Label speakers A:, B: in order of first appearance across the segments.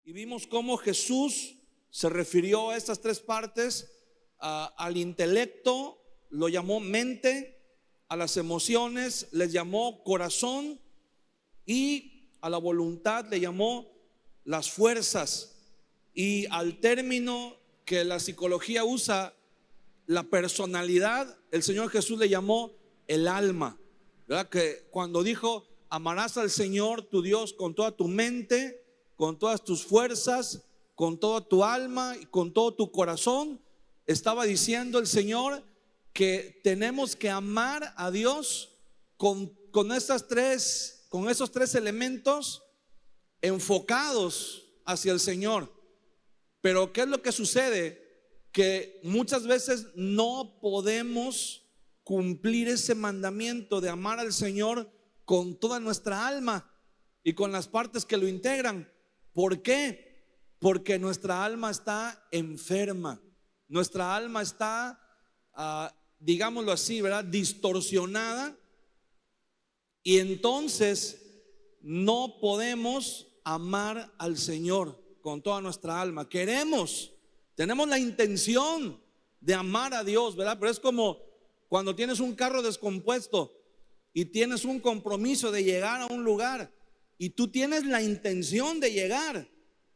A: Y vimos cómo Jesús se refirió a estas tres partes, al intelecto lo llamó mente, a las emociones les llamó corazón y a la voluntad le llamó las fuerzas. Y al término que la psicología usa, la personalidad, el Señor Jesús le llamó el alma, ¿verdad? Que cuando dijo: amarás al Señor tu Dios con toda tu mente, con todas tus fuerzas, con toda tu alma y con todo tu corazón, estaba diciendo el Señor que tenemos que amar a Dios con esos tres elementos enfocados hacia el Señor. Pero ¿qué es lo que sucede? Que muchas veces no podemos cumplir ese mandamiento de amar al Señor con toda nuestra alma y con las partes que lo integran. ¿Por qué? Porque nuestra alma está enferma, nuestra alma está, digámoslo así, ¿verdad?, distorsionada, y entonces no podemos amar al Señor con toda nuestra alma. Tenemos la intención de amar a Dios, ¿verdad? Pero es como cuando tienes un carro descompuesto y tienes un compromiso de llegar a un lugar y tú tienes la intención de llegar,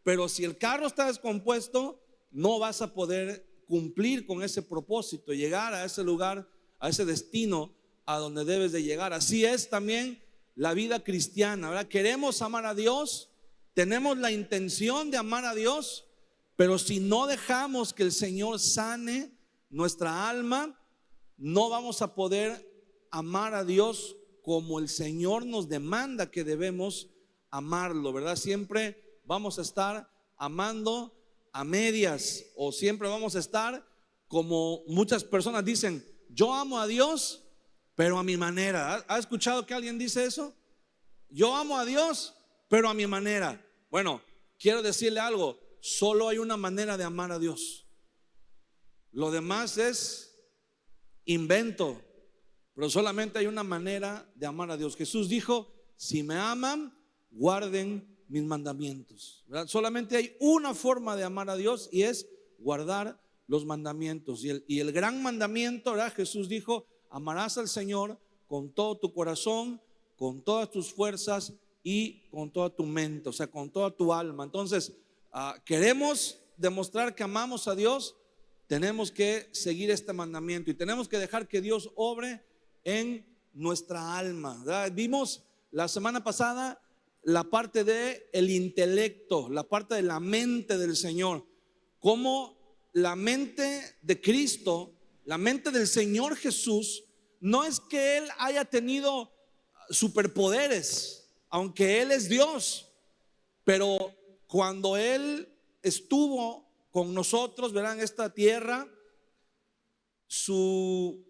A: pero si el carro está descompuesto, no vas a poder cumplir con ese propósito, llegar a ese lugar, a ese destino a donde debes de llegar. Así es también la vida cristiana, ¿verdad? Queremos amar a Dios, tenemos la intención de amar a Dios, pero si no dejamos que el Señor sane nuestra alma, no vamos a poder amar a Dios como el Señor nos demanda que debemos amarlo, ¿verdad? Siempre vamos a estar amando a medias, o siempre vamos a estar como muchas personas dicen: yo amo a Dios, pero a mi manera. ¿Ha escuchado que alguien dice eso? Yo amo a Dios, pero a mi manera. Bueno, quiero decirle algo: solo hay una manera de amar a Dios. Lo demás es invento, pero solamente hay una manera de amar a Dios. Jesús dijo: si me aman, guarden mis mandamientos, ¿verdad? Solamente hay una forma de amar a Dios y es guardar los mandamientos. Y el gran mandamiento, ¿verdad? Jesús dijo: amarás al Señor con todo tu corazón, con todas tus fuerzas y con toda tu mente, o sea, con toda tu alma. Entonces, queremos demostrar que amamos a Dios, tenemos que seguir este mandamiento y tenemos que dejar que Dios obre en nuestra alma, ¿verdad? Vimos la semana pasada la parte de el intelecto, la parte de la mente del Señor, cómo la mente de Cristo, la mente del Señor Jesús, no es que Él haya tenido superpoderes, aunque Él es Dios, pero cuando Él estuvo con nosotros, verán, en esta tierra, su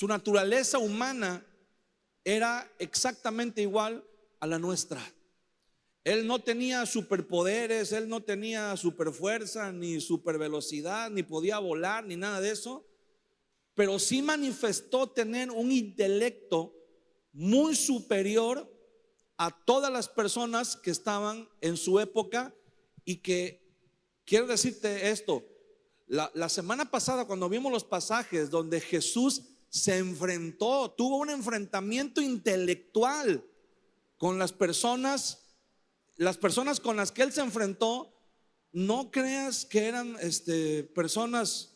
A: naturaleza humana era exactamente igual a la nuestra. Él no tenía superpoderes, Él no tenía superfuerza, ni supervelocidad, ni podía volar, ni nada de eso, pero sí manifestó tener un intelecto muy superior a todas las personas que estaban en su época. Y que quiero decirte esto: la semana pasada, cuando vimos los pasajes donde Jesús se enfrentó, tuvo un enfrentamiento intelectual con las personas con las que Él se enfrentó, no creas que eran personas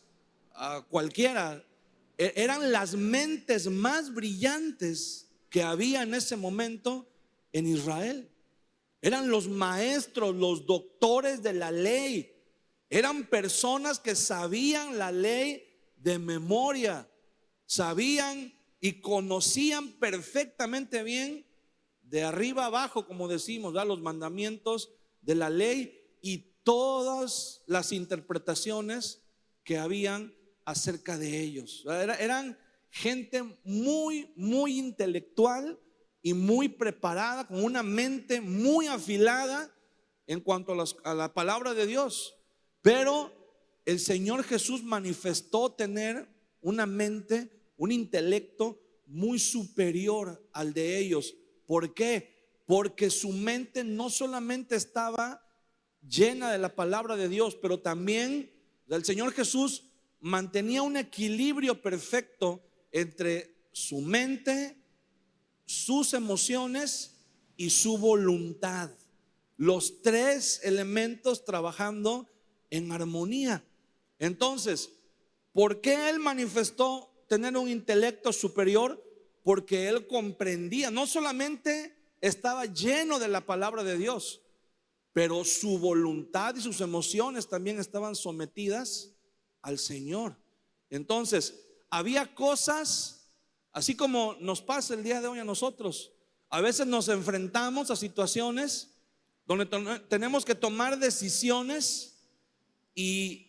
A: cualquiera. Eran las mentes más brillantes que había en ese momento en Israel. Eran los maestros, los doctores de la ley. Eran personas que sabían la ley de memoria, sabían y conocían perfectamente bien, de arriba abajo, como decimos, ¿verdad?, los mandamientos de la ley y todas las interpretaciones que habían acerca de ellos. Eran gente muy, muy intelectual y muy preparada, con una mente muy afilada en cuanto a la palabra de Dios. Pero el Señor Jesús manifestó tener una mente, un intelecto muy superior al de ellos. ¿Por qué? Porque su mente no solamente estaba llena de la palabra de Dios, pero también el Señor Jesús mantenía un equilibrio perfecto entre su mente, sus emociones y su voluntad. Los tres elementos trabajando en armonía. Entonces, ¿por qué él manifestó tener un intelecto superior? Porque él comprendía, no solamente estaba lleno de la palabra de Dios, pero su voluntad y sus emociones también estaban sometidas al Señor. Entonces, había cosas, así como nos pasa el día de hoy a nosotros. A veces nos enfrentamos a situaciones donde tenemos que tomar decisiones, y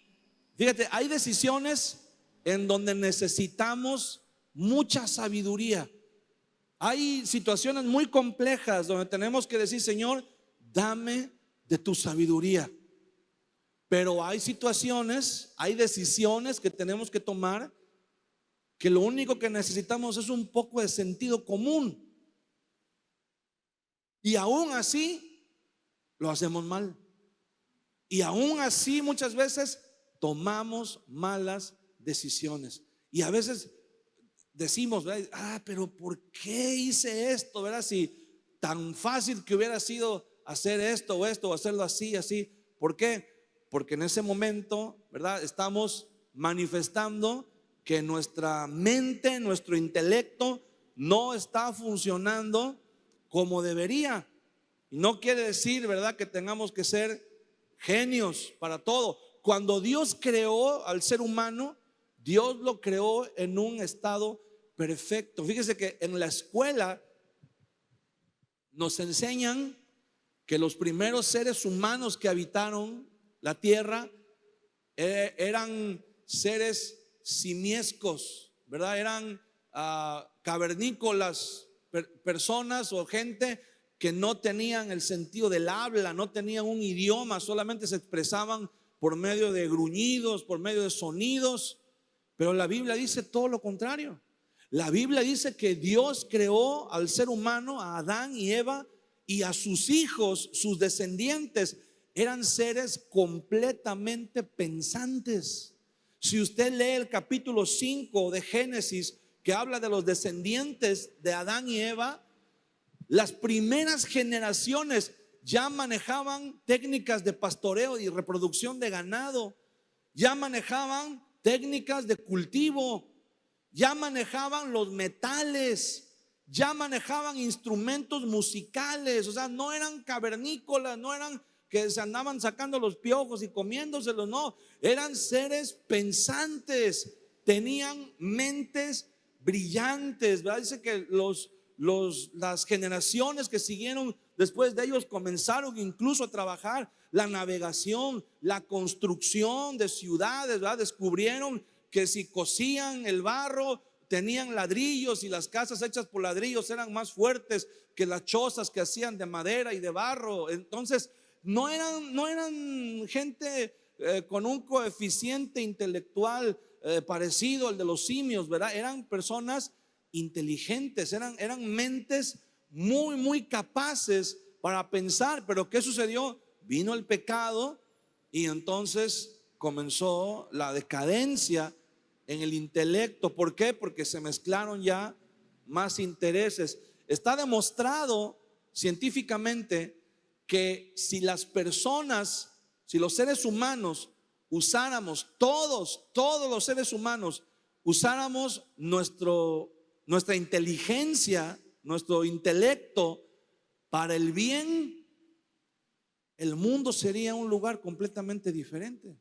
A: fíjate, hay decisiones en donde necesitamos mucha sabiduría. Hay situaciones muy complejas donde tenemos que decir: Señor, dame de tu sabiduría. Pero hay situaciones, hay decisiones que tenemos que tomar, que lo único que necesitamos es un poco de sentido común. Y aún así lo hacemos mal. Y aún así muchas veces tomamos malas decisiones. Y a veces decimos, ¿verdad? Pero ¿por qué hice esto? ¿Verdad? Si tan fácil que hubiera sido hacer esto o hacerlo así, así. ¿Por qué? Porque en ese momento, ¿verdad?, estamos manifestando que nuestra mente, nuestro intelecto no está funcionando como debería. Y no quiere decir, ¿verdad?, que tengamos que ser genios para todo. Cuando Dios creó al ser humano, Dios lo creó en un estado perfecto. Fíjese que en la escuela nos enseñan que los primeros seres humanos que habitaron la tierra eran seres simiescos, ¿verdad? Eran cavernícolas, personas o gente que no tenían el sentido del habla, no tenían un idioma, solamente se expresaban por medio de gruñidos, por medio de sonidos. Pero la Biblia dice todo lo contrario. La Biblia dice que Dios creó al ser humano, a Adán y Eva, y a sus hijos, sus descendientes, eran seres completamente pensantes. Si usted lee el capítulo 5 de Génesis, que habla de los descendientes de Adán y Eva, las primeras generaciones ya manejaban técnicas de pastoreo y reproducción de ganado, ya manejaban técnicas de cultivo, ya manejaban los metales, ya manejaban instrumentos musicales. O sea, no eran cavernícolas, no eran que se andaban sacando los piojos y comiéndoselos, no, eran seres pensantes, tenían mentes brillantes, ¿verdad? Dice que las generaciones que siguieron después de ellos comenzaron incluso a trabajar la navegación, la construcción de ciudades, ¿verdad? Descubrieron que si cocían el barro, tenían ladrillos, y las casas hechas por ladrillos eran más fuertes que las chozas que hacían de madera y de barro. Entonces no eran gente con un coeficiente intelectual parecido al de los simios, ¿verdad? Eran personas inteligentes, eran mentes muy capaces para pensar. Pero ¿qué sucedió? Vino el pecado y entonces comenzó la decadencia en el intelecto. ¿Por qué? Porque se mezclaron ya más intereses. Está demostrado científicamente que si las personas, si los seres humanos usáramos, todos los seres humanos usáramos nuestra inteligencia, nuestro intelecto para el bien, el mundo sería un lugar completamente diferente.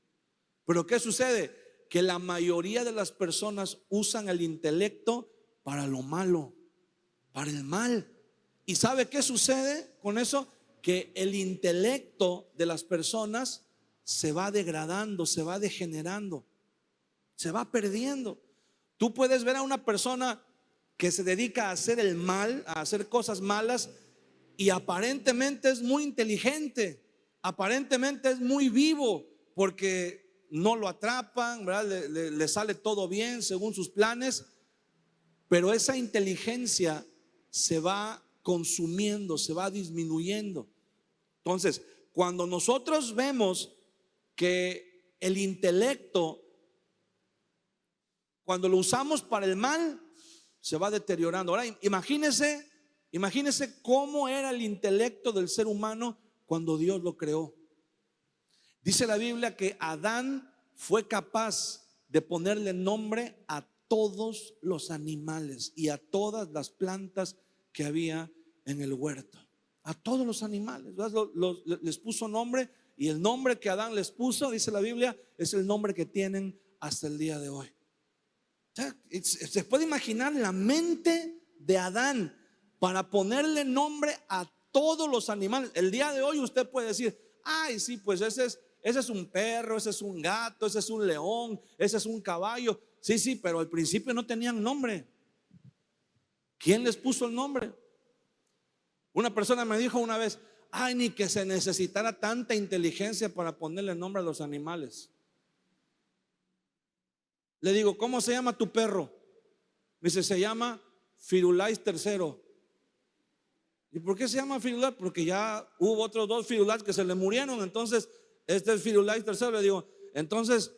A: Pero ¿qué sucede? Que la mayoría de las personas usan el intelecto para lo malo, para el mal. ¿Y sabe qué sucede con eso? Que el intelecto de las personas se va degradando, se va degenerando, se va perdiendo. Tú puedes ver a una persona que se dedica a hacer el mal, a hacer cosas malas, y aparentemente es muy inteligente, aparentemente es muy vivo, porque no lo atrapan, ¿verdad? Le sale todo bien según sus planes, pero esa inteligencia se va consumiendo, se va disminuyendo. Entonces, cuando nosotros vemos que el intelecto, cuando lo usamos para el mal, se va deteriorando. Ahora imagínese cómo era el intelecto del ser humano cuando Dios lo creó. Dice la Biblia que Adán fue capaz de ponerle nombre a todos los animales y a todas las plantas que había en el huerto. A todos los animales les puso nombre, y el nombre que Adán les puso, dice la Biblia, es el nombre que tienen hasta el día de hoy. Se puede imaginar la mente de Adán para ponerle nombre a todos los animales. El día de hoy usted puede decir: ay, sí, pues ese es un perro, ese es un gato, ese es un león, ese es un caballo. Sí, pero al principio no tenían nombre. ¿Quién les puso el nombre? Una persona me dijo una vez: ay, ni que se necesitara tanta inteligencia para ponerle nombre a los animales. Le digo: ¿cómo se llama tu perro? Me dice: se llama Firulais III. ¿Y por qué se llama Firulais? Porque ya hubo otros 2 Firulais que se le murieron. Entonces este es Firulais III. Le digo: entonces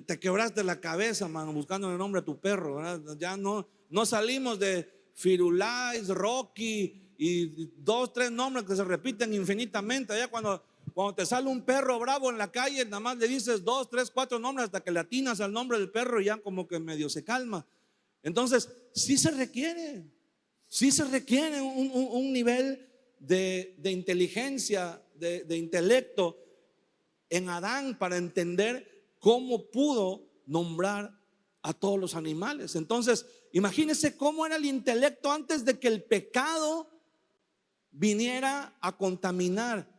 A: te quebraste la cabeza, mano, buscando el nombre a tu perro, ¿verdad? Ya no salimos de Firulais, Rocky y 2, 3 nombres que se repiten infinitamente. Ya cuando te sale un perro bravo en la calle, nada más le dices 2, 3, 4 nombres hasta que le atinas al nombre del perro y ya como que medio se calma. Entonces sí se requiere un nivel de inteligencia, de intelecto en Adán para entender cómo pudo nombrar a todos los animales. Entonces imagínense cómo era el intelecto antes de que el pecado viniera a contaminar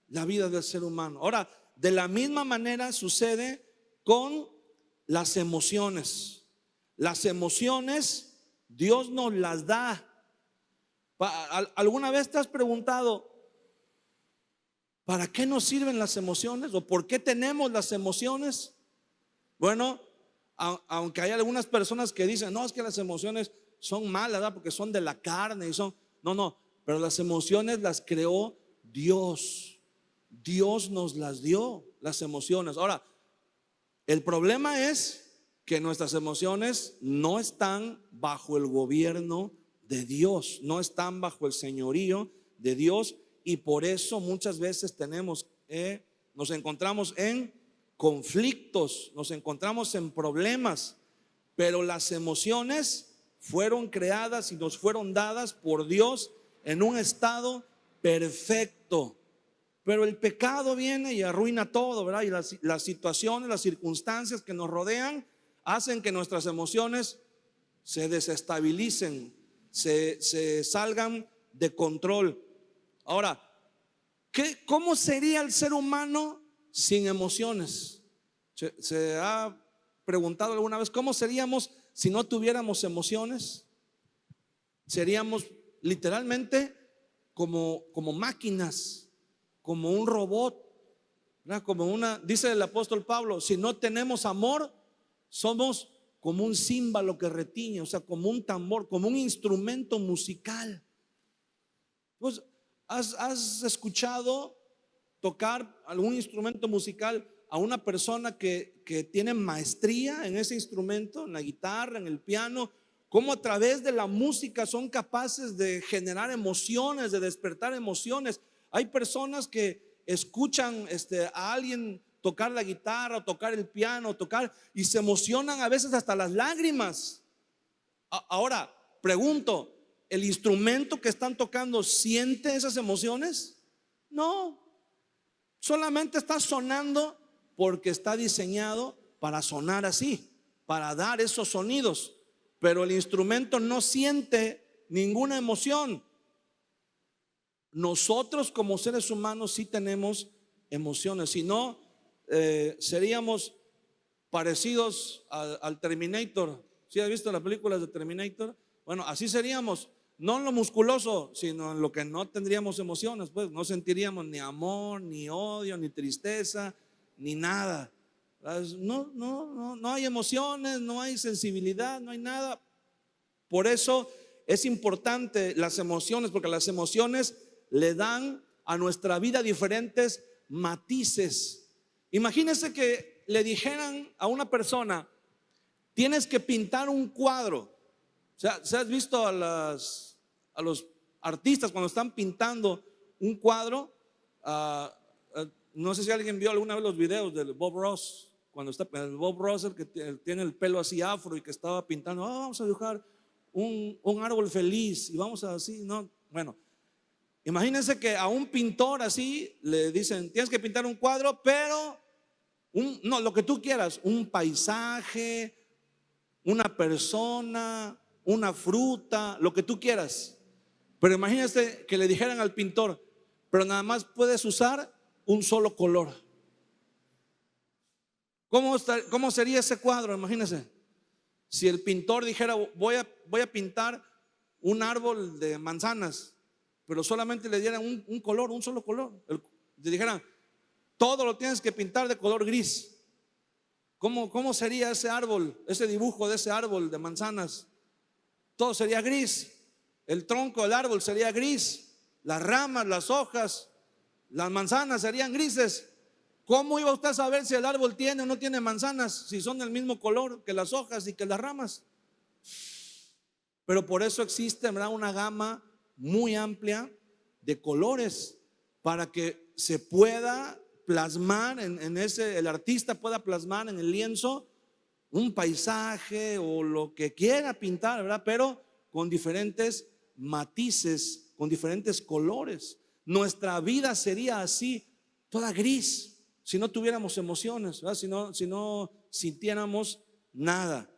A: la vida del ser humano. Ahora, de la misma manera sucede con las emociones. Las emociones Dios nos las da. ¿Alguna vez te has preguntado para qué nos sirven las emociones o por qué tenemos las emociones? Bueno, aunque hay algunas personas que dicen: no, es que las emociones son malas, ¿verdad? Porque son de la carne y son. No, pero las emociones las creó Dios. Dios nos las dio, las emociones. Ahora, el problema es que nuestras emociones no están bajo el gobierno de Dios, no están bajo el señorío de Dios, y por eso muchas veces nos encontramos en conflictos, nos encontramos en problemas. Pero las emociones fueron creadas y nos fueron dadas por Dios en un estado perfecto. Pero el pecado viene y arruina todo, ¿verdad? Y las situaciones, las circunstancias que nos rodean hacen que nuestras emociones se desestabilicen, se salgan de control. Ahora, ¿cómo sería el ser humano sin emociones? ¿Se ha preguntado alguna vez cómo seríamos si no tuviéramos emociones? Seríamos literalmente como máquinas, como un robot, ¿verdad? Dice el apóstol Pablo: si no tenemos amor, somos como un címbalo que retiñe, o sea, como un tambor, como un instrumento musical. Pues, ¿has escuchado tocar algún instrumento musical a una persona que tiene maestría en ese instrumento, en la guitarra, en el piano? Cómo a través de la música son capaces de generar emociones, de despertar emociones. Hay personas que escuchan a alguien tocar la guitarra, o tocar el piano, y se emocionan a veces hasta las lágrimas. Ahora, pregunto: ¿el instrumento que están tocando siente esas emociones? No, solamente está sonando porque está diseñado para sonar así, para dar esos sonidos. Pero el instrumento no siente ninguna emoción. Nosotros como seres humanos sí tenemos emociones. Si no, seríamos parecidos al Terminator. ¿Sí has visto las películas de Terminator? Bueno, así seríamos, no en lo musculoso, sino en lo que no tendríamos emociones. Pues no sentiríamos ni amor, ni odio, ni tristeza, ni nada. No hay emociones, no hay sensibilidad, no hay nada. Por eso es importante las emociones, porque las emociones le dan a nuestra vida diferentes matices. Imagínense que le dijeran a una persona: tienes que pintar un cuadro. O sea, ¿se has visto a los artistas cuando están pintando un cuadro? No sé si alguien vio alguna vez los videos de Bob Ross, cuando está el Bob Ross, el que tiene el pelo así afro y que estaba pintando: vamos a dibujar un árbol feliz y vamos a así, ¿no? Bueno, imagínense que a un pintor así le dicen: tienes que pintar un cuadro, pero no, lo que tú quieras, un paisaje, una persona, una fruta, lo que tú quieras. Pero imagínense que le dijeran al pintor: pero nada más puedes usar un solo color. ¿Cómo sería ese cuadro? Imagínense si el pintor dijera: voy a pintar un árbol de manzanas, pero solamente le dieran un color, un solo color. Le dijeran: todo lo tienes que pintar de color gris. ¿Cómo sería ese árbol, ese dibujo de ese árbol de manzanas? Todo sería gris. El tronco del árbol sería gris, las ramas, las hojas, las manzanas serían grises. ¿Cómo iba usted a saber si el árbol tiene o no tiene manzanas, si son del mismo color que las hojas y que las ramas? Pero por eso existe, ¿verdad?, una gama muy amplia de colores para que se pueda plasmar el artista pueda plasmar en el lienzo un paisaje o lo que quiera pintar, ¿verdad? Pero con diferentes matices, con diferentes colores. Nuestra vida sería así, toda gris, si no tuviéramos emociones, ¿verdad? Si no sintiéramos nada.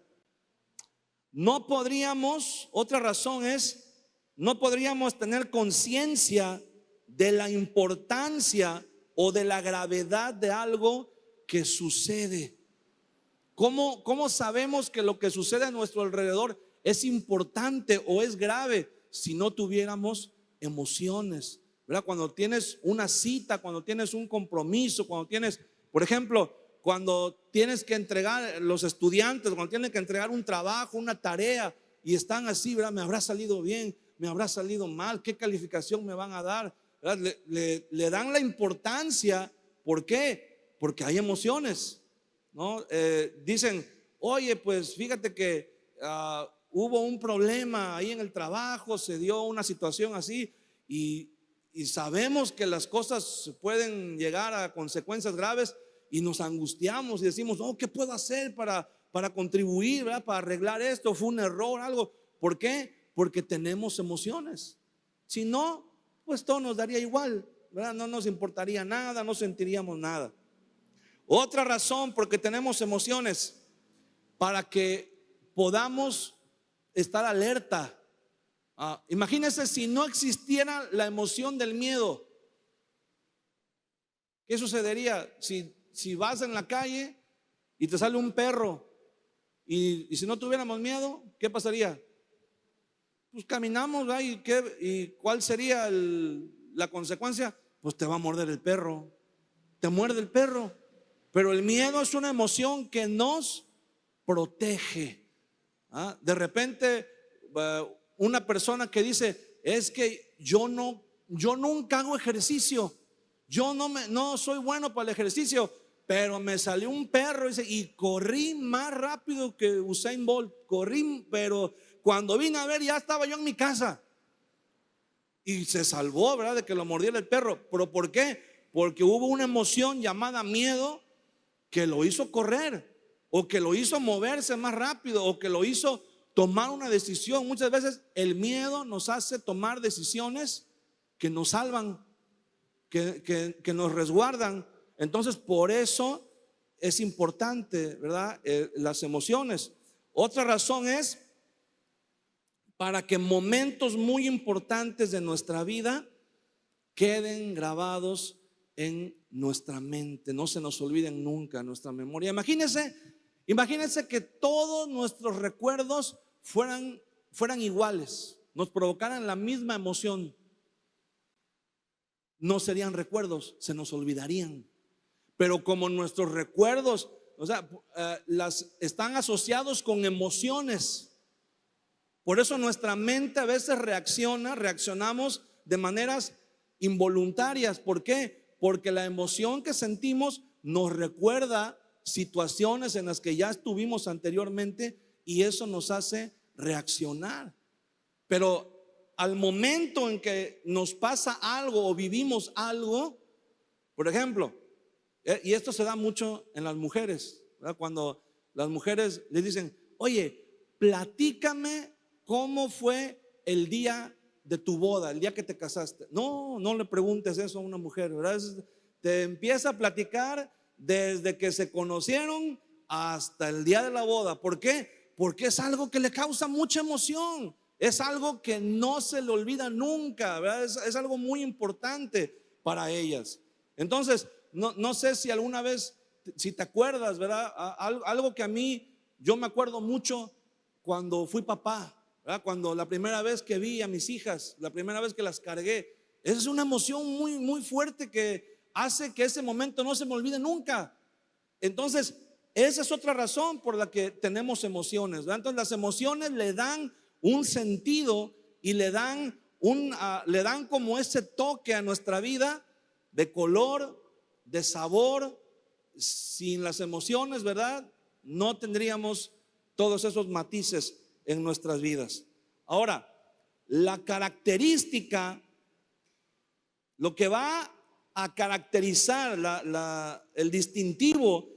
A: No podríamos, otra razón es, no podríamos tener conciencia de la importancia o de la gravedad de algo que sucede. ¿Cómo sabemos que lo que sucede a nuestro alrededor es importante o es grave si no tuviéramos emociones? ¿Verdad? Cuando tienes una cita, cuando tienes un compromiso, cuando tienes, por ejemplo, cuando tienes que entregar, los estudiantes, cuando tienen que entregar un trabajo, una tarea, y están así, ¿verdad? ¿Me habrá salido bien? ¿Me habrá salido mal? ¿Qué calificación me van a dar? Le dan la importancia. ¿Por qué? Porque hay emociones, ¿no? Dicen: oye, pues fíjate que hubo un problema ahí en el trabajo, se dio una situación así, y sabemos que las cosas pueden llegar a consecuencias graves, y nos angustiamos y decimos: oh, ¿qué puedo hacer para contribuir, ¿verdad?, para arreglar esto? Fue un error, algo. ¿Por qué? Porque tenemos emociones. Si no, pues todo nos daría igual, ¿verdad? No nos importaría nada, no sentiríamos nada. Otra razón porque tenemos emociones, para que podamos estar alerta. Imagínense si no existiera la emoción del miedo. ¿Qué sucedería si vas en la calle y te sale un perro? Y si no tuviéramos miedo, ¿qué pasaría? Pues caminamos, ¿verdad? ¿Y cuál sería la consecuencia? Pues te va a morder el perro. Te muerde el perro. Pero el miedo es una emoción que nos protege. De repente una persona que dice: es que yo nunca hago ejercicio, yo no soy bueno para el ejercicio, pero me salió un perro, dice, y corrí más rápido que Usain Bolt, corrí, pero cuando vine a ver ya estaba yo en mi casa. Y se salvó, ¿verdad?, de que lo mordiera el perro. ¿Pero por qué? Porque hubo una emoción llamada miedo que lo hizo correr, o que lo hizo moverse más rápido, o que lo hizo tomar una decisión. Muchas veces el miedo nos hace tomar decisiones que nos salvan, que nos resguardan. Entonces, por eso es importante, ¿verdad?, las emociones. Otra razón es para que momentos muy importantes de nuestra vida queden grabados en nuestra mente, no se nos olviden nunca en nuestra memoria. Imagínense que todos nuestros recuerdos fueran iguales, nos provocaran la misma emoción. No serían recuerdos, se nos olvidarían. Pero como nuestros recuerdos, o sea, están asociados con emociones, por eso nuestra mente a veces reaccionamos de maneras involuntarias. ¿Por qué? Porque la emoción que sentimos nos recuerda situaciones en las que ya estuvimos anteriormente y eso nos hace reaccionar. Pero al momento en que nos pasa algo o vivimos algo, por ejemplo, y esto se da mucho en las mujeres, ¿verdad? Cuando las mujeres les dicen: oye, platícame cómo fue el día de tu boda, el día que te casaste. No, no le preguntes eso a una mujer, ¿verdad? Te empieza a platicar desde que se conocieron hasta el día de la boda. ¿Por qué? Porque es algo que le causa mucha emoción. Es algo que no se le olvida nunca, ¿verdad? Es algo muy importante para ellas. Entonces, no sé si alguna vez, si te acuerdas, ¿verdad? Algo que a mí, yo me acuerdo mucho cuando fui papá, ¿verdad? Cuando la primera vez que vi a mis hijas, la primera vez que las cargué, esa es una emoción muy, muy fuerte que hace que ese momento no se me olvide nunca. Entonces, esa es otra razón por la que tenemos emociones, ¿verdad? Entonces, las emociones le dan un sentido y le dan como ese toque a nuestra vida de color, de sabor. Sin las emociones, ¿verdad? No tendríamos todos esos matices en nuestras vidas. Ahora, la característica, lo que va a caracterizar el distintivo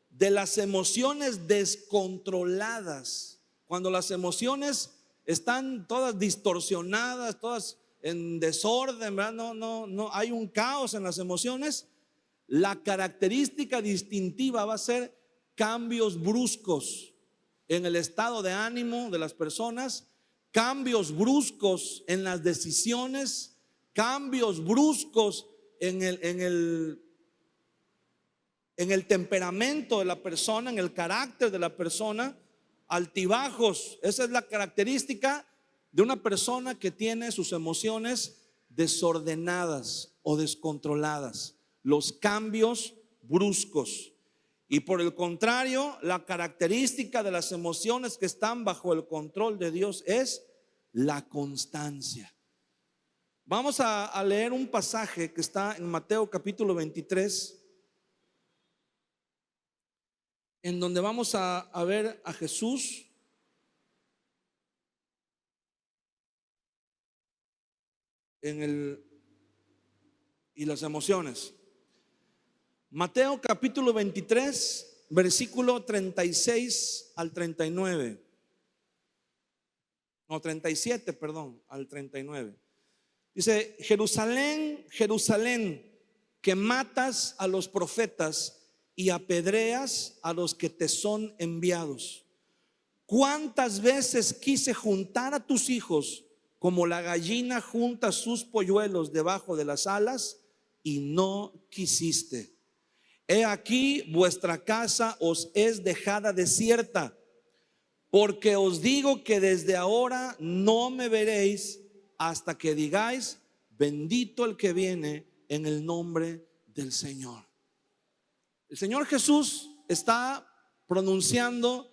A: de las emociones descontroladas, cuando las emociones están todas distorsionadas, todas en desorden, ¿verdad? No hay un caos en las emociones. La característica distintiva va a ser cambios bruscos en el estado de ánimo de las personas, cambios bruscos en las decisiones, cambios bruscos en el temperamento de la persona, en el carácter de la persona, altibajos. Esa es la característica de una persona que tiene sus emociones desordenadas o descontroladas, los cambios bruscos. Y por el contrario, la característica de las emociones que están bajo el control de Dios es la constancia. Vamos a leer un pasaje que está en Mateo capítulo 23, en donde vamos a ver a Jesús y las emociones. Mateo capítulo 23, versículo 36 al 39. No, 37, perdón, al 39. Dice: Jerusalén, Jerusalén, que matas a los profetas y apedreas a los que te son enviados. ¿Cuántas veces quise juntar a tus hijos como la gallina junta sus polluelos debajo de las alas, y no quisiste? He aquí, vuestra casa os es dejada desierta, porque os digo que desde ahora no me veréis hasta que digáis: bendito el que viene en el nombre del Señor. El Señor Jesús está pronunciando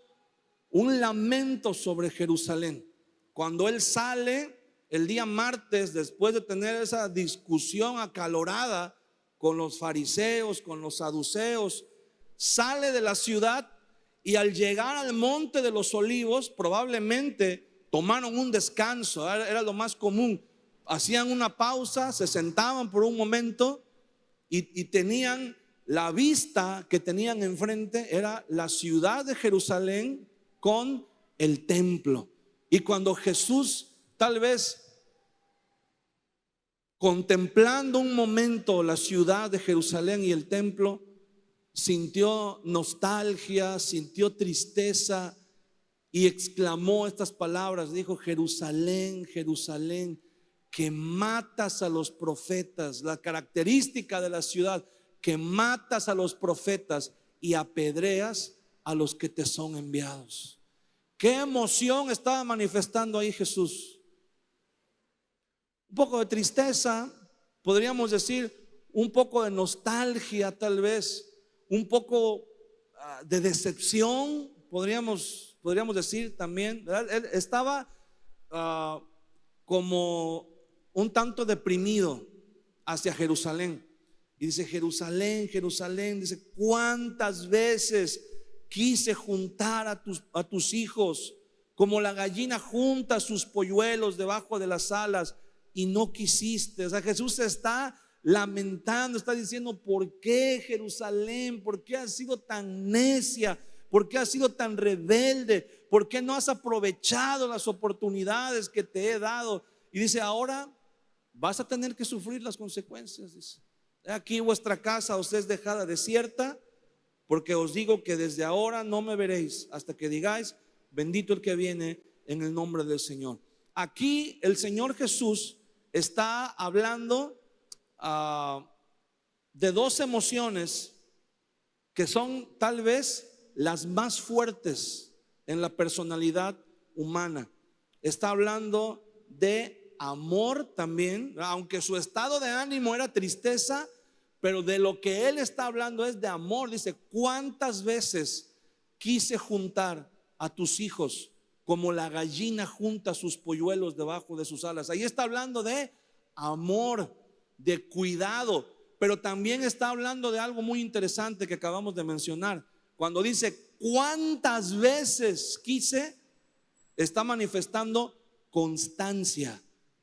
A: un lamento sobre Jerusalén. Cuando Él sale el día martes, después de tener esa discusión acalorada con los fariseos, con los saduceos, sale de la ciudad y al llegar al monte de los olivos, probablemente tomaron un descanso, era lo más común. Hacían una pausa, se sentaban por un momento y tenían la vista que tenían enfrente, era la ciudad de Jerusalén con el templo. Y cuando Jesús, tal vez contemplando un momento la ciudad de Jerusalén y el templo, sintió nostalgia, sintió tristeza y exclamó estas palabras. Dijo: Jerusalén, Jerusalén, que matas a los profetas. La característica de la ciudad: que matas a los profetas y apedreas a los que te son enviados. ¿Qué emoción estaba manifestando ahí Jesús? Un poco de tristeza, podríamos decir, un poco de nostalgia, tal vez, un poco de decepción, podríamos decir también, ¿verdad? Él estaba como un tanto deprimido hacia Jerusalén. Y dice: Jerusalén, Jerusalén, dice, ¿cuántas veces quise juntar a tus hijos, como la gallina junta sus polluelos debajo de las alas, y no quisiste? O sea, Jesús se está lamentando, está diciendo: ¿por qué, Jerusalén? ¿Por qué has sido tan necia? ¿Por qué has sido tan rebelde? ¿Por qué no has aprovechado las oportunidades que te he dado? Y dice: ahora vas a tener que sufrir las consecuencias. Dice: aquí vuestra casa os es dejada desierta, porque os digo que desde ahora no me veréis hasta que digáis: bendito el que viene en el nombre del Señor. Aquí el Señor Jesús está hablando de dos emociones que son tal vez las más fuertes en la personalidad humana. Está hablando de amor también, aunque su estado de ánimo era tristeza, pero de lo que él está hablando es de amor. Dice: ¿cuántas veces quise juntar a tus hijos como la gallina junta sus polluelos debajo de sus alas? Ahí está hablando de amor, de cuidado, pero también está hablando de algo muy interesante que acabamos de mencionar. Cuando dice cuántas veces quise, está manifestando constancia.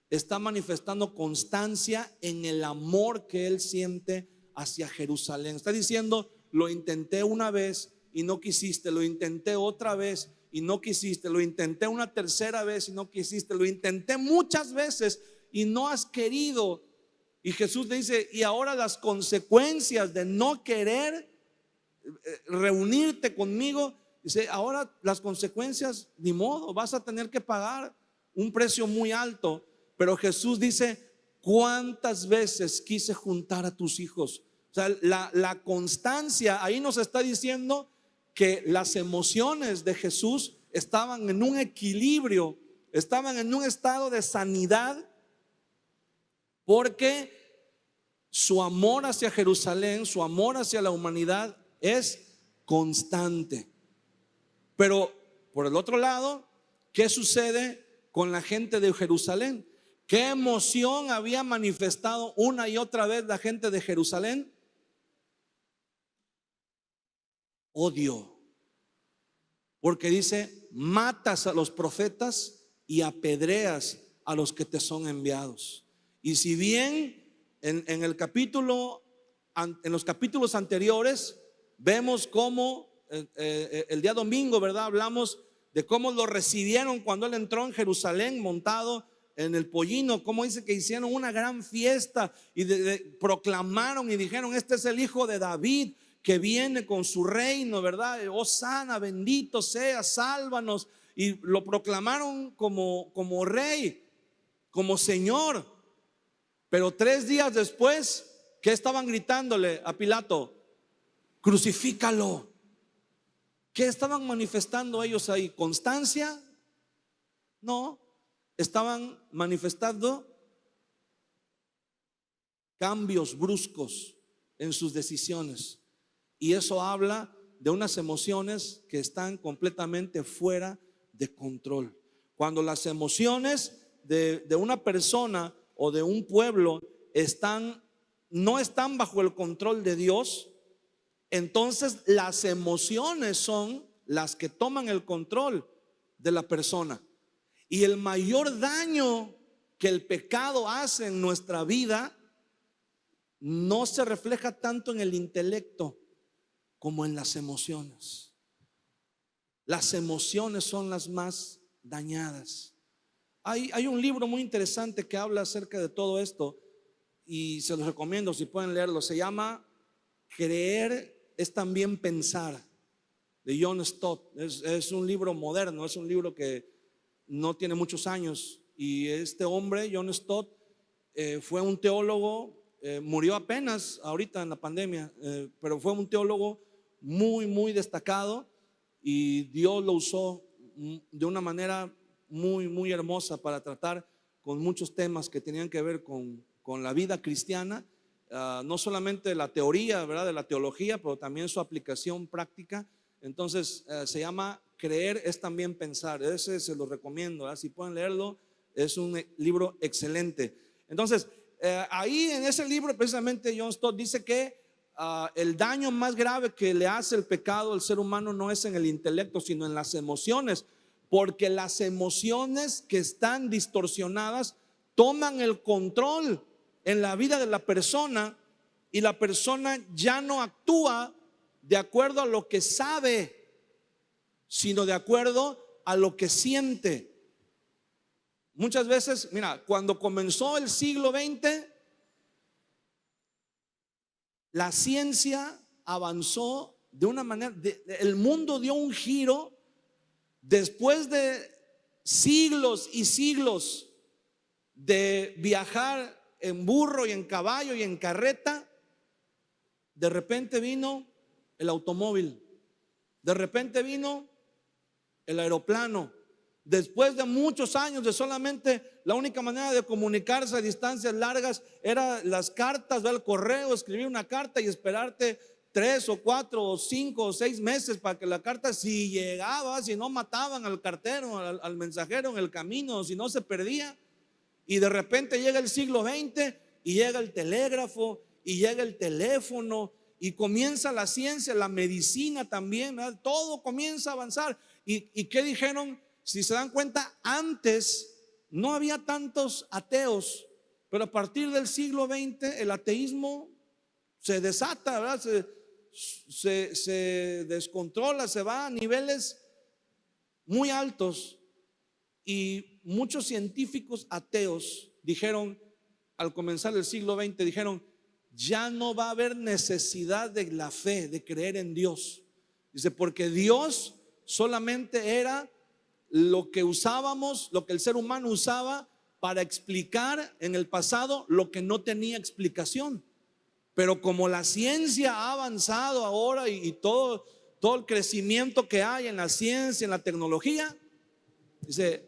A: Está manifestando constancia en el amor que él siente hacia Jerusalén. Está diciendo: lo intenté una vez y no quisiste, lo intenté otra vez y no quisiste, lo intenté una tercera vez y no quisiste, lo intenté muchas veces y no has querido. Y Jesús le dice: y ahora las consecuencias de no querer reunirte conmigo, dice, ahora las consecuencias, ni modo, vas a tener que pagar un precio muy alto. Pero Jesús dice: ¿cuántas veces quise juntar a tus hijos? O sea, la constancia ahí nos está diciendo que las emociones de Jesús estaban en un equilibrio, estaban en un estado de sanidad, porque su amor hacia Jerusalén, su amor hacia la humanidad es constante. Pero por el otro lado, ¿qué sucede con la gente de Jerusalén? ¿Qué emoción había manifestado una y otra vez la gente de Jerusalén? Odio. Porque dice: matas a los profetas y apedreas a los que te son enviados. Y si bien en los capítulos anteriores vemos cómo el día domingo, ¿verdad?, hablamos de cómo lo recibieron cuando él entró en Jerusalén montado en el pollino, cómo dice que hicieron una gran fiesta y proclamaron y dijeron: este es el hijo de David que viene con su reino, ¿verdad? Hosana, bendito sea, sálvanos. Y lo proclamaron como rey, como Señor. Pero 3 días después, ¿qué estaban gritándole a Pilato? Crucifícalo. ¿Qué estaban manifestando ellos ahí? ¿Constancia? No, estaban manifestando cambios bruscos en sus decisiones. Y eso habla de unas emociones que están completamente fuera de control. Cuando las emociones de una persona o de un pueblo no están bajo el control de Dios, entonces las emociones son las que toman el control de la persona. Y el mayor daño que el pecado hace en nuestra vida no se refleja tanto en el intelecto como en las emociones. Las emociones son las más dañadas. Hay un libro muy interesante que habla acerca de todo esto y se los recomiendo si pueden leerlo. Se llama Creer es también pensar, de John Stott. Es un libro moderno, es un libro que no tiene muchos años. Y este hombre, John Stott, fue un teólogo, murió apenas ahorita en la pandemia, pero fue un teólogo muy, muy destacado, y Dios lo usó de una manera muy, muy hermosa para tratar con muchos temas que tenían que ver con la vida cristiana. No solamente la teoría, ¿verdad?, de la teología, pero también su aplicación práctica. Entonces se llama Creer es también pensar. Ese se lo recomiendo, ¿verdad? Si pueden leerlo, es un libro excelente. Entonces ahí en ese libro precisamente John Stott dice que el daño más grave que le hace el pecado al ser humano no es en el intelecto, sino en las emociones, porque las emociones que están distorsionadas toman el control en la vida de la persona, y la persona ya no actúa de acuerdo a lo que sabe, sino de acuerdo a lo que siente. Muchas veces, mira, cuando comenzó el siglo XX, la ciencia avanzó de una manera, el mundo dio un giro después de siglos y siglos de viajar en burro y en caballo y en carreta. De repente vino el automóvil, de repente vino el aeroplano. Después de muchos años de solamente la única manera de comunicarse a distancias largas era las cartas, el correo, escribir una carta y esperarte 3 o 4 o 5 o 6 meses para que la carta, si llegaba, si no mataban al cartero, al mensajero en el camino, si no se perdía. Y de repente llega el siglo XX y llega el telégrafo y llega el teléfono y comienza la ciencia, la medicina también, ¿verdad? Todo comienza a avanzar. ¿Y qué dijeron? Si se dan cuenta, antes no había tantos ateos, pero a partir del siglo XX el ateísmo se desata, ¿verdad? Se descontrola, se va a niveles muy altos. Y muchos científicos ateos dijeron, al comenzar el siglo XX, dijeron: ya no va a haber necesidad de la fe, de creer en Dios. Dice, porque Dios solamente era lo que usábamos, lo que el ser humano usaba para explicar en el pasado lo que no tenía explicación. Pero como la ciencia ha avanzado ahora y todo el crecimiento que hay en la ciencia, en la tecnología, dice,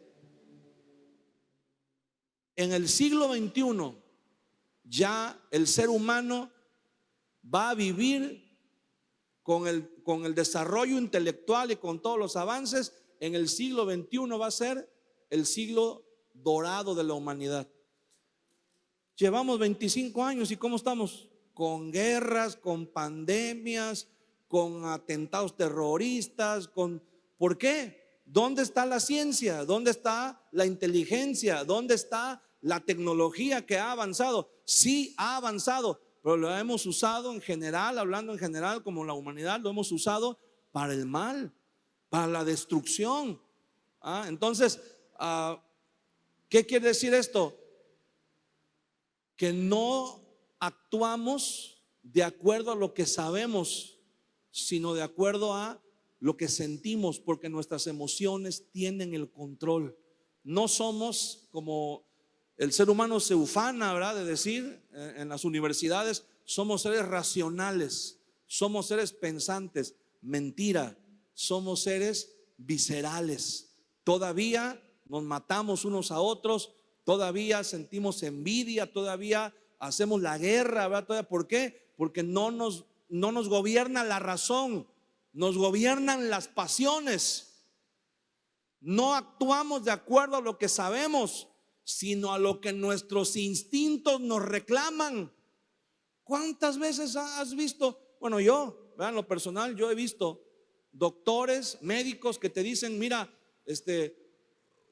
A: en el siglo XXI ya el ser humano va a vivir con el desarrollo intelectual y con todos los avances. En el siglo XXI va a ser el siglo dorado de la humanidad. Llevamos 25 años y ¿cómo estamos? Con guerras, con pandemias, con atentados terroristas, ¿por qué? ¿Dónde está la ciencia? ¿Dónde está la inteligencia? ¿Dónde está la tecnología que ha avanzado? Sí ha avanzado, pero lo hemos usado en general, hablando en general como la humanidad, lo hemos usado para el mal, para la destrucción. Entonces, ¿qué quiere decir esto? Que no actuamos de acuerdo a lo que sabemos, sino de acuerdo a lo que sentimos, porque nuestras emociones tienen el control. No somos como el ser humano se ufana, ¿verdad?, de decir en las universidades, somos seres racionales, somos seres pensantes. Mentira, somos seres viscerales. Todavía nos matamos unos a otros, todavía sentimos envidia, todavía hacemos la guerra, ¿verdad? ¿Por qué? Porque no nos gobierna la razón, nos gobiernan las pasiones. No actuamos de acuerdo a lo que sabemos, sino a lo que nuestros instintos nos reclaman. ¿Cuántas veces has visto? Bueno, yo, en lo personal, yo he visto doctores, médicos que te dicen, mira,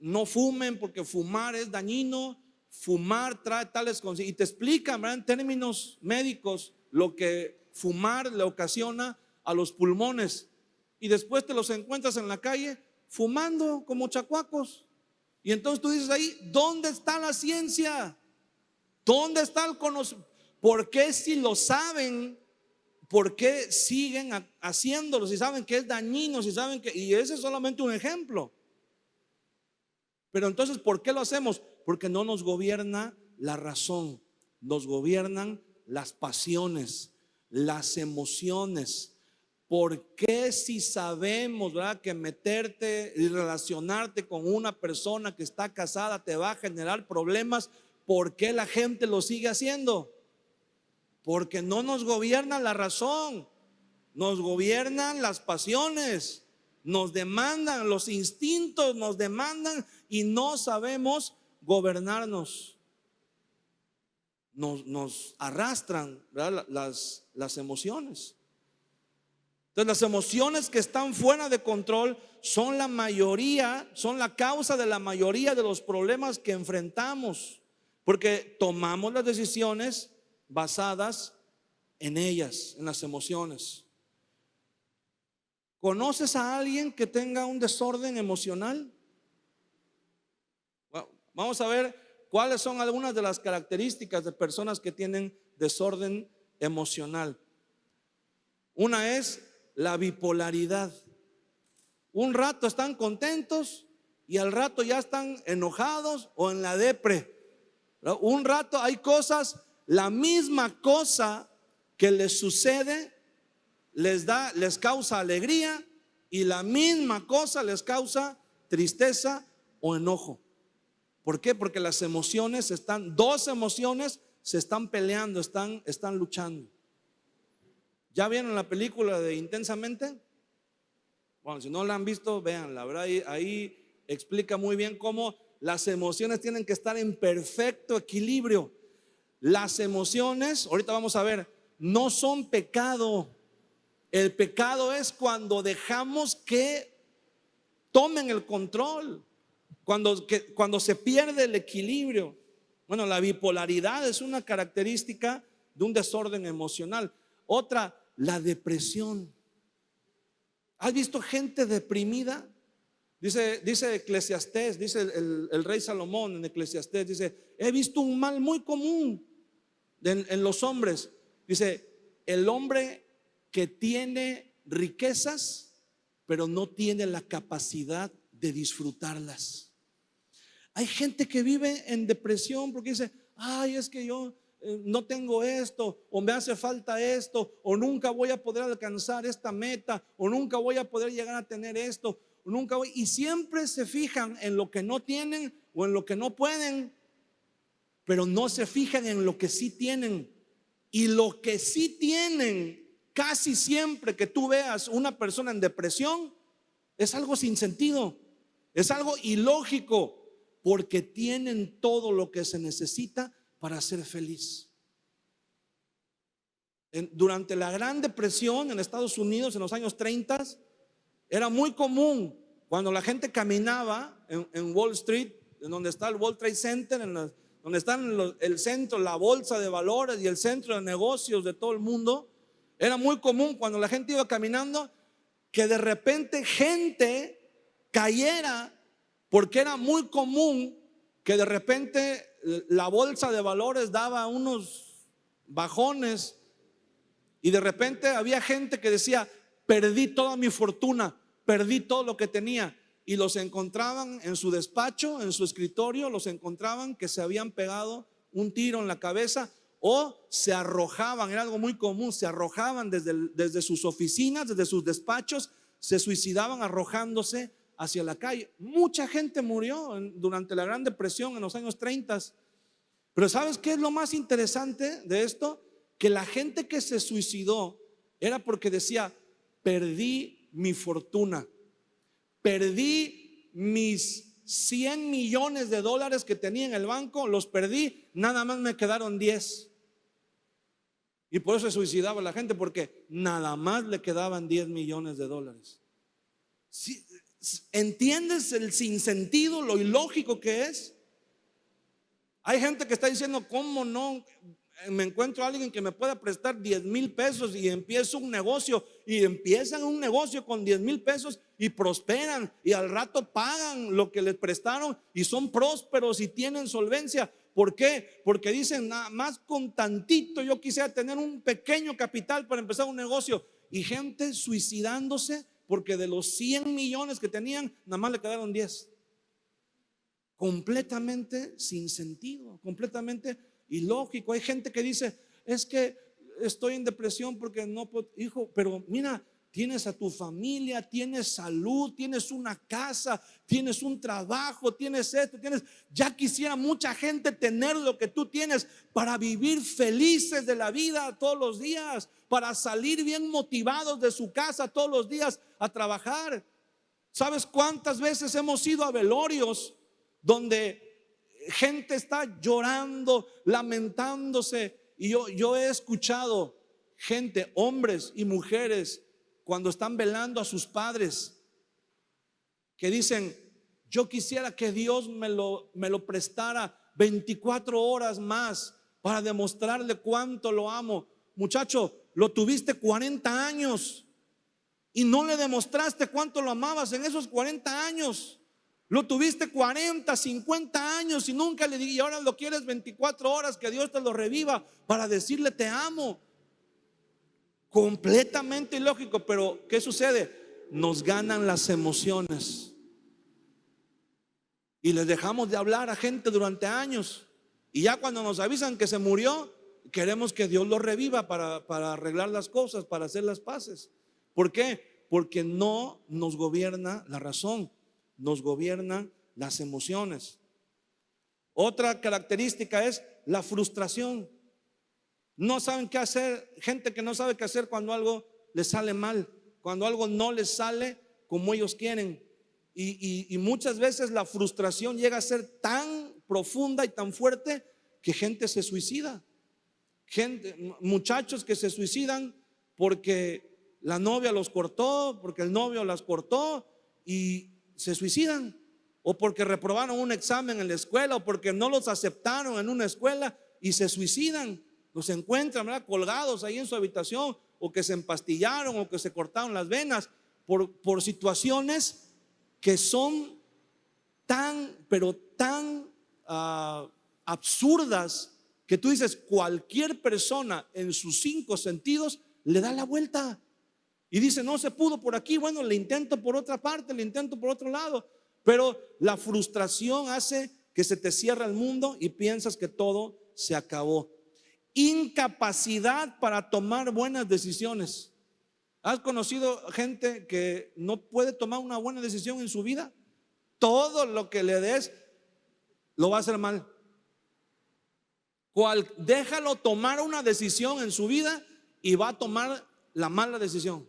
A: no fumen porque fumar es dañino, fumar trae tales consecuencias, y te explican, ¿verdad?, en términos médicos lo que fumar le ocasiona a los pulmones, y después te los encuentras en la calle fumando como chacuacos. Y entonces tú dices ahí, ¿dónde está la ciencia? ¿Dónde está el conocimiento? ¿Por qué si lo saben? ¿Por qué siguen haciéndolo si saben que es dañino? Si saben que, y ese es solamente un ejemplo. Pero entonces, ¿por qué lo hacemos? Porque no nos gobierna la razón, nos gobiernan las pasiones, las emociones. ¿Por qué si sabemos, ¿verdad?, que meterte y relacionarte con una persona que está casada te va a generar problemas? ¿Por qué la gente lo sigue haciendo? Porque no nos gobierna la razón, nos gobiernan las pasiones, nos demandan, los instintos nos demandan y no sabemos gobernarnos. nos arrastran, ¿verdad? Las emociones. Entonces las emociones que están fuera de control son la mayoría, son la causa de la mayoría de los problemas que enfrentamos, porque tomamos las decisiones basadas en ellas, en las emociones. ¿Conoces a alguien que tenga un desorden emocional? Bueno, vamos a ver cuáles son algunas de las características de personas que tienen desorden emocional. Una es la bipolaridad. Un rato están contentos y al rato ya están enojados o en la depre. Un rato hay cosas, la misma cosa que les sucede les causa alegría, y la misma cosa les causa tristeza o enojo. ¿Por qué? Porque las emociones dos emociones se están peleando, están luchando. ¿Ya vieron la película de Intensamente? Bueno, si no la han visto, véanla, ¿verdad? Ahí explica muy bien cómo las emociones tienen que estar en perfecto equilibrio. Las emociones, ahorita vamos a ver, no son pecado. El pecado es cuando dejamos que tomen el control, cuando se pierde el equilibrio. Bueno, la bipolaridad es una característica de un desorden emocional. Otra, la depresión. ¿Has visto gente deprimida? Dice Eclesiastés, dice el rey Salomón en Eclesiastés, dice: he visto un mal muy común en los hombres. Dice: el hombre que tiene riquezas pero no tiene la capacidad de disfrutarlas. Hay gente que vive en depresión porque dice: ay, es que yo no tengo esto, o me hace falta esto, o nunca voy a poder alcanzar esta meta, o nunca voy a poder llegar a tener esto, o nunca voy. Y siempre se fijan en lo que no tienen o en lo que no pueden, pero no se fijan en lo que sí tienen. Y lo que sí tienen, casi siempre que tú veas una persona en depresión, es algo sin sentido, es algo ilógico, porque tienen todo lo que se necesita para ser feliz. Durante la Gran Depresión en Estados Unidos, en los años 30, era muy común cuando la gente caminaba en Wall Street, en donde está el World Trade Center, donde están el centro, la bolsa de valores y el centro de negocios de todo el mundo. Era muy común cuando la gente iba caminando que de repente gente cayera, porque era muy común que de repente la bolsa de valores daba unos bajones y de repente había gente que decía: perdí toda mi fortuna, perdí todo lo que tenía. Y los encontraban en su despacho, en su escritorio, los encontraban que se habían pegado un tiro en la cabeza, o se arrojaban, era algo muy común, se arrojaban desde sus oficinas, desde sus despachos, se suicidaban arrojándose hacia la calle. Mucha gente murió durante la Gran Depresión en los años 30. Pero ¿sabes qué es lo más interesante de esto? Que la gente que se suicidó era porque decía: perdí mi fortuna, perdí mis 100 millones de dólares que tenía en el banco, los perdí, nada más me quedaron 10. Y por eso se suicidaba la gente, porque nada más le quedaban 10 millones de dólares. ¿Sí? ¿Entiendes el sinsentido, lo ilógico que es? Hay gente que está diciendo: ¿cómo no me encuentro a alguien que me pueda prestar 10,000 pesos y empiezo un negocio? Y empiezan un negocio con 10,000 pesos y prosperan, y al rato pagan lo que les prestaron y son prósperos y tienen solvencia. ¿Por qué? Porque dicen: nada más con tantito yo quisiera tener un pequeño capital para empezar un negocio. Y gente suicidándose porque de los 100 millones que tenían, nada más le quedaron 10. Completamente sin sentido, completamente ilógico. Hay gente que dice: es que estoy en depresión porque no puedo. Hijo, pero mira, tienes a tu familia, tienes salud, tienes una casa, tienes un trabajo, tienes esto, ya quisiera mucha gente tener lo que tú tienes para vivir felices de la vida todos los días, para salir bien motivados de su casa todos los días a trabajar. ¿Sabes cuántas veces hemos ido a velorios donde gente está llorando, lamentándose. Y yo he escuchado gente, hombres y mujeres, cuando están velando a sus padres, que dicen: yo quisiera que Dios me lo prestara 24 horas más para demostrarle cuánto lo amo. Muchacho, lo tuviste 40 años y no le demostraste cuánto lo amabas en esos 40 años. Lo tuviste 40, 50 años y nunca le dije, y ahora lo quieres 24 horas, que Dios te lo reviva para decirle te amo. Completamente ilógico. Pero ¿qué sucede? Nos ganan las emociones y les dejamos de hablar a gente durante años, y ya cuando nos avisan que se murió, queremos que Dios lo reviva para arreglar las cosas, para hacer las paces. ¿Por qué? Porque no nos gobierna la razón, nos gobiernan las emociones. Otra característica es la frustración. No saben qué hacer, gente que no sabe qué hacer cuando algo les sale mal, cuando algo no les sale como ellos quieren. Y muchas veces la frustración llega a ser tan profunda y tan fuerte que gente se suicida. Muchachos que se suicidan porque la novia los cortó, porque el novio las cortó y se suicidan, o porque reprobaron un examen en la escuela, o porque no los aceptaron en una escuela y se suicidan. Los encuentran, ¿verdad?, colgados ahí en su habitación, o que se empastillaron, o que se cortaron las venas por situaciones que son tan, pero tan absurdas, que tú dices, cualquier persona en sus 5 sentidos le da la vuelta y dice: no se pudo por aquí, bueno, le intento por otra parte, le intento por otro lado. Pero la frustración hace que se te cierre el mundo y piensas que todo se acabó. Incapacidad para tomar buenas decisiones. ¿Has conocido gente que no puede tomar una buena decisión en su vida? Todo lo que le des lo va a hacer mal. Déjalo tomar una decisión en su vida y va a tomar la mala decisión.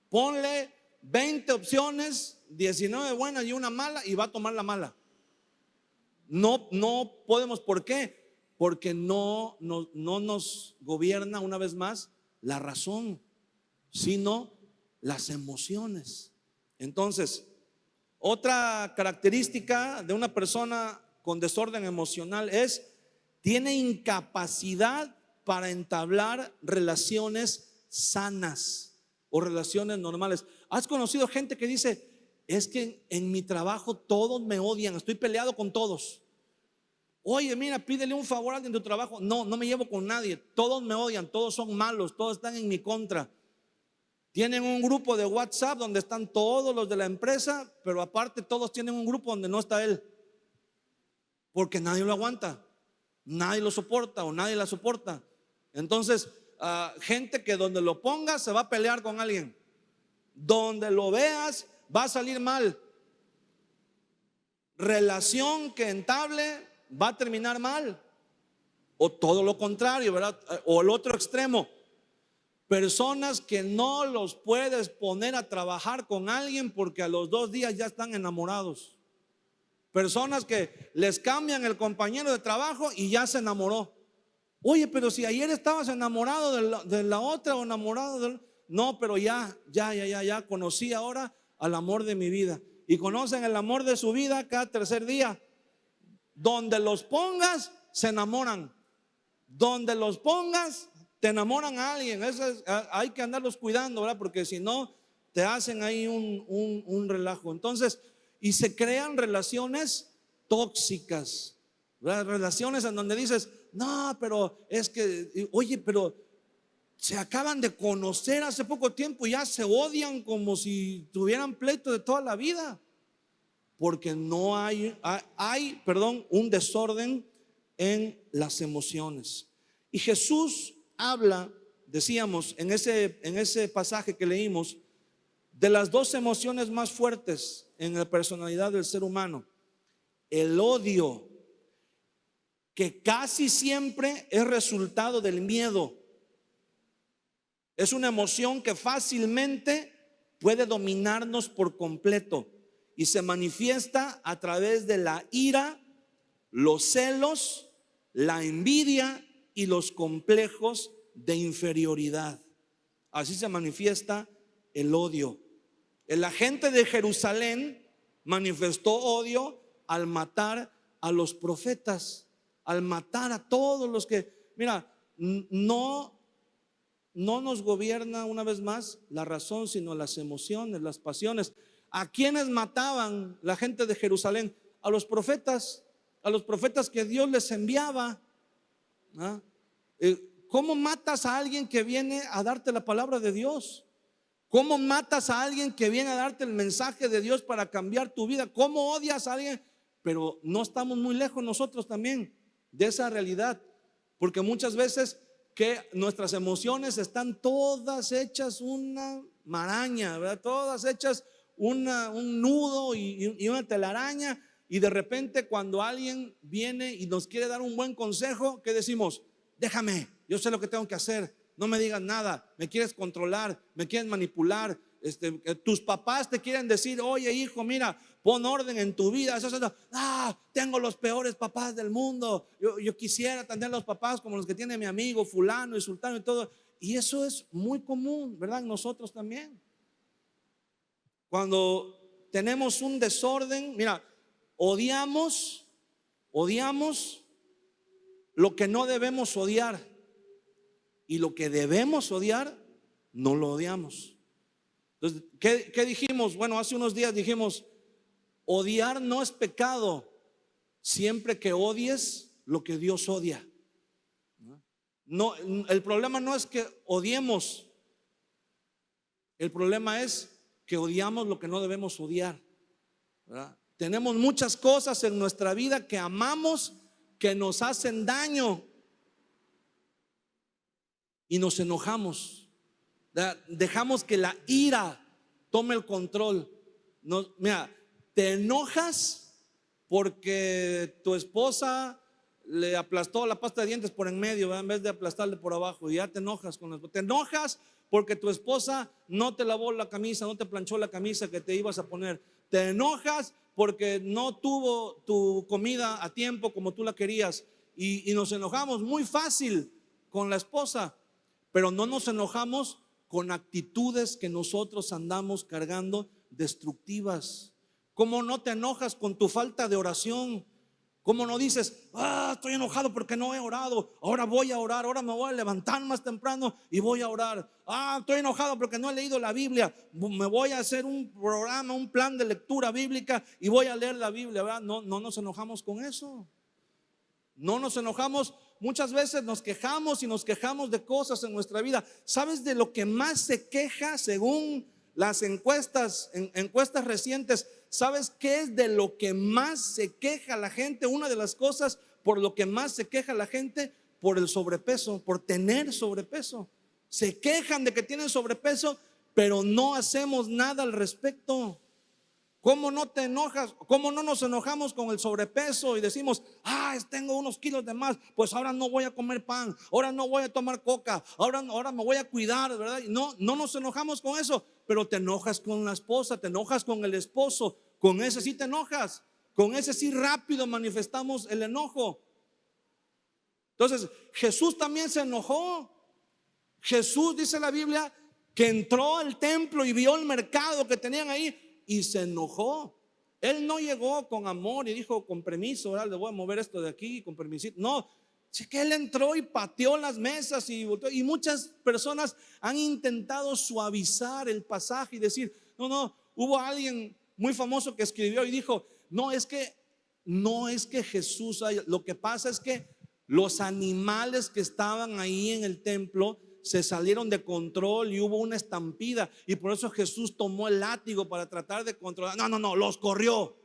A: Ponle 20 opciones, 19 buenas y una mala, y va a tomar la mala. No podemos. ¿Por qué? Porque no nos gobierna, una vez más, la razón, sino las emociones. Entonces, otra característica de una persona con desorden emocional es: tiene incapacidad para entablar relaciones sanas o relaciones normales. ¿Has conocido gente que dice: es que en mi trabajo todos me odian, estoy peleado con todos? Oye, mira, pídele un favor a alguien de tu trabajo. No me llevo con nadie, todos me odian, todos son malos, todos están en mi contra. Tienen un grupo de WhatsApp donde están todos los de la empresa, pero aparte todos tienen un grupo donde no está él, porque nadie lo aguanta, nadie lo soporta o nadie la soporta. Entonces, gente que donde lo pongas se va a pelear con alguien, donde lo veas va a salir mal. Relación que entable va a terminar mal, o todo lo contrario, ¿verdad? O el otro extremo. Personas que no los puedes poner a trabajar con alguien porque a los 2 días ya están enamorados. Personas que les cambian el compañero de trabajo y ya se enamoró. Oye, pero si ayer estabas enamorado de la otra, o enamorado del... No, pero ya conocí ahora al amor de mi vida. Y conocen el amor de su vida cada tercer día. Donde los pongas se enamoran. Donde los pongas te enamoran a alguien. Hay que andarlos cuidando, ¿verdad? Porque si no, te hacen ahí un relajo. Entonces, y se crean relaciones tóxicas, ¿verdad? Relaciones en donde dices: no, pero es que, oye, pero se acaban de conocer hace poco tiempo y ya se odian como si tuvieran pleito de toda la vida. Porque no hay un desorden en las emociones. Y Jesús habla, decíamos, en ese pasaje que leímos, de las 2 emociones más fuertes en la personalidad del ser humano: el odio, que casi siempre es resultado del miedo. Es una emoción que fácilmente puede dominarnos por completo y se manifiesta a través de la ira, los celos, la envidia y los complejos de inferioridad. Así se manifiesta el odio. La gente de Jerusalén manifestó odio al matar a los profetas, al matar a todos los que, mira, no nos gobierna una vez más la razón, sino las emociones, las pasiones. ¿A quiénes mataban la gente de Jerusalén? A los profetas que Dios les enviaba. ¿Ah? ¿Cómo matas a alguien que viene a darte la palabra de Dios? ¿Cómo matas a alguien que viene a darte el mensaje de Dios para cambiar tu vida? ¿Cómo odias a alguien? Pero no estamos muy lejos nosotros también de esa realidad, porque muchas veces que nuestras emociones están todas hechas una maraña, ¿verdad? Todas hechas un nudo y una telaraña, y de repente cuando alguien viene y nos quiere dar un buen consejo, ¿qué decimos? Déjame, yo sé lo que tengo que hacer, no me digas nada, me quieres controlar, me quieres manipular. Tus papás te quieren decir: oye hijo, mira, pon orden en tu vida. Tengo los peores papás del mundo. Yo quisiera tener los papás como los que tiene mi amigo fulano y sultano y todo. Y eso es muy común, ¿verdad? Nosotros también. Cuando tenemos un desorden, mira, odiamos lo que no debemos odiar, y lo que debemos odiar no lo odiamos. Entonces, ¿qué dijimos? Bueno, hace unos días dijimos: odiar no es pecado siempre que odies lo que Dios odia. No, el problema no es que odiemos, el problema es que odiamos lo que no debemos odiar, ¿verdad? Tenemos muchas cosas en nuestra vida que amamos, que nos hacen daño, y nos enojamos, ¿verdad? Dejamos que la ira tome el control. Mira, te enojas porque tu esposa le aplastó la pasta de dientes por en medio, ¿verdad? En vez de aplastarle por abajo, y ya te enojas con eso. Te enojas porque tu esposa no te lavó la camisa, no te planchó la camisa que te ibas a poner. Te enojas porque no tuvo tu comida a tiempo como tú la querías, y nos enojamos muy fácil con la esposa, pero no nos enojamos con actitudes que nosotros andamos cargando destructivas. ¿Cómo no te enojas con tu falta de oración? ¿Cómo no dices: estoy enojado porque no he orado, ahora voy a orar, ahora me voy a levantar más temprano y voy a orar? Estoy enojado porque no he leído la Biblia, me voy a hacer un programa, un plan de lectura bíblica y voy a leer la Biblia, ¿verdad? No nos enojamos con eso. No nos enojamos. Muchas veces nos quejamos y nos quejamos de cosas en nuestra vida. ¿Sabes de lo que más se queja según las encuestas recientes? ¿Sabes qué es de lo que más se queja la gente? Una de las cosas por lo que más se queja la gente: por el sobrepeso, por tener sobrepeso. Se quejan de que tienen sobrepeso, pero no hacemos nada al respecto. ¿Cómo no te enojas? ¿Cómo no nos enojamos con el sobrepeso y decimos: tengo unos kilos de más, pues ahora no voy a comer pan, ahora no voy a tomar coca, ahora me voy a cuidar, ¿verdad? No nos enojamos con eso, pero te enojas con la esposa, te enojas con el esposo, con ese sí te enojas, con ese sí rápido manifestamos el enojo. Entonces Jesús también se enojó. Jesús, dice la Biblia, que entró al templo y vio el mercado que tenían ahí y se enojó. Él no llegó con amor y dijo: con permiso, ¿verdad? Le voy a mover esto de aquí, con permiso. No, sí que él entró y pateó las mesas y muchas personas han intentado suavizar el pasaje y decir: no, hubo alguien muy famoso que escribió y dijo: no es que Jesús lo que pasa es que los animales que estaban ahí en el templo se salieron de control y hubo una estampida, y por eso Jesús tomó el látigo para tratar de controlar. No, los corrió.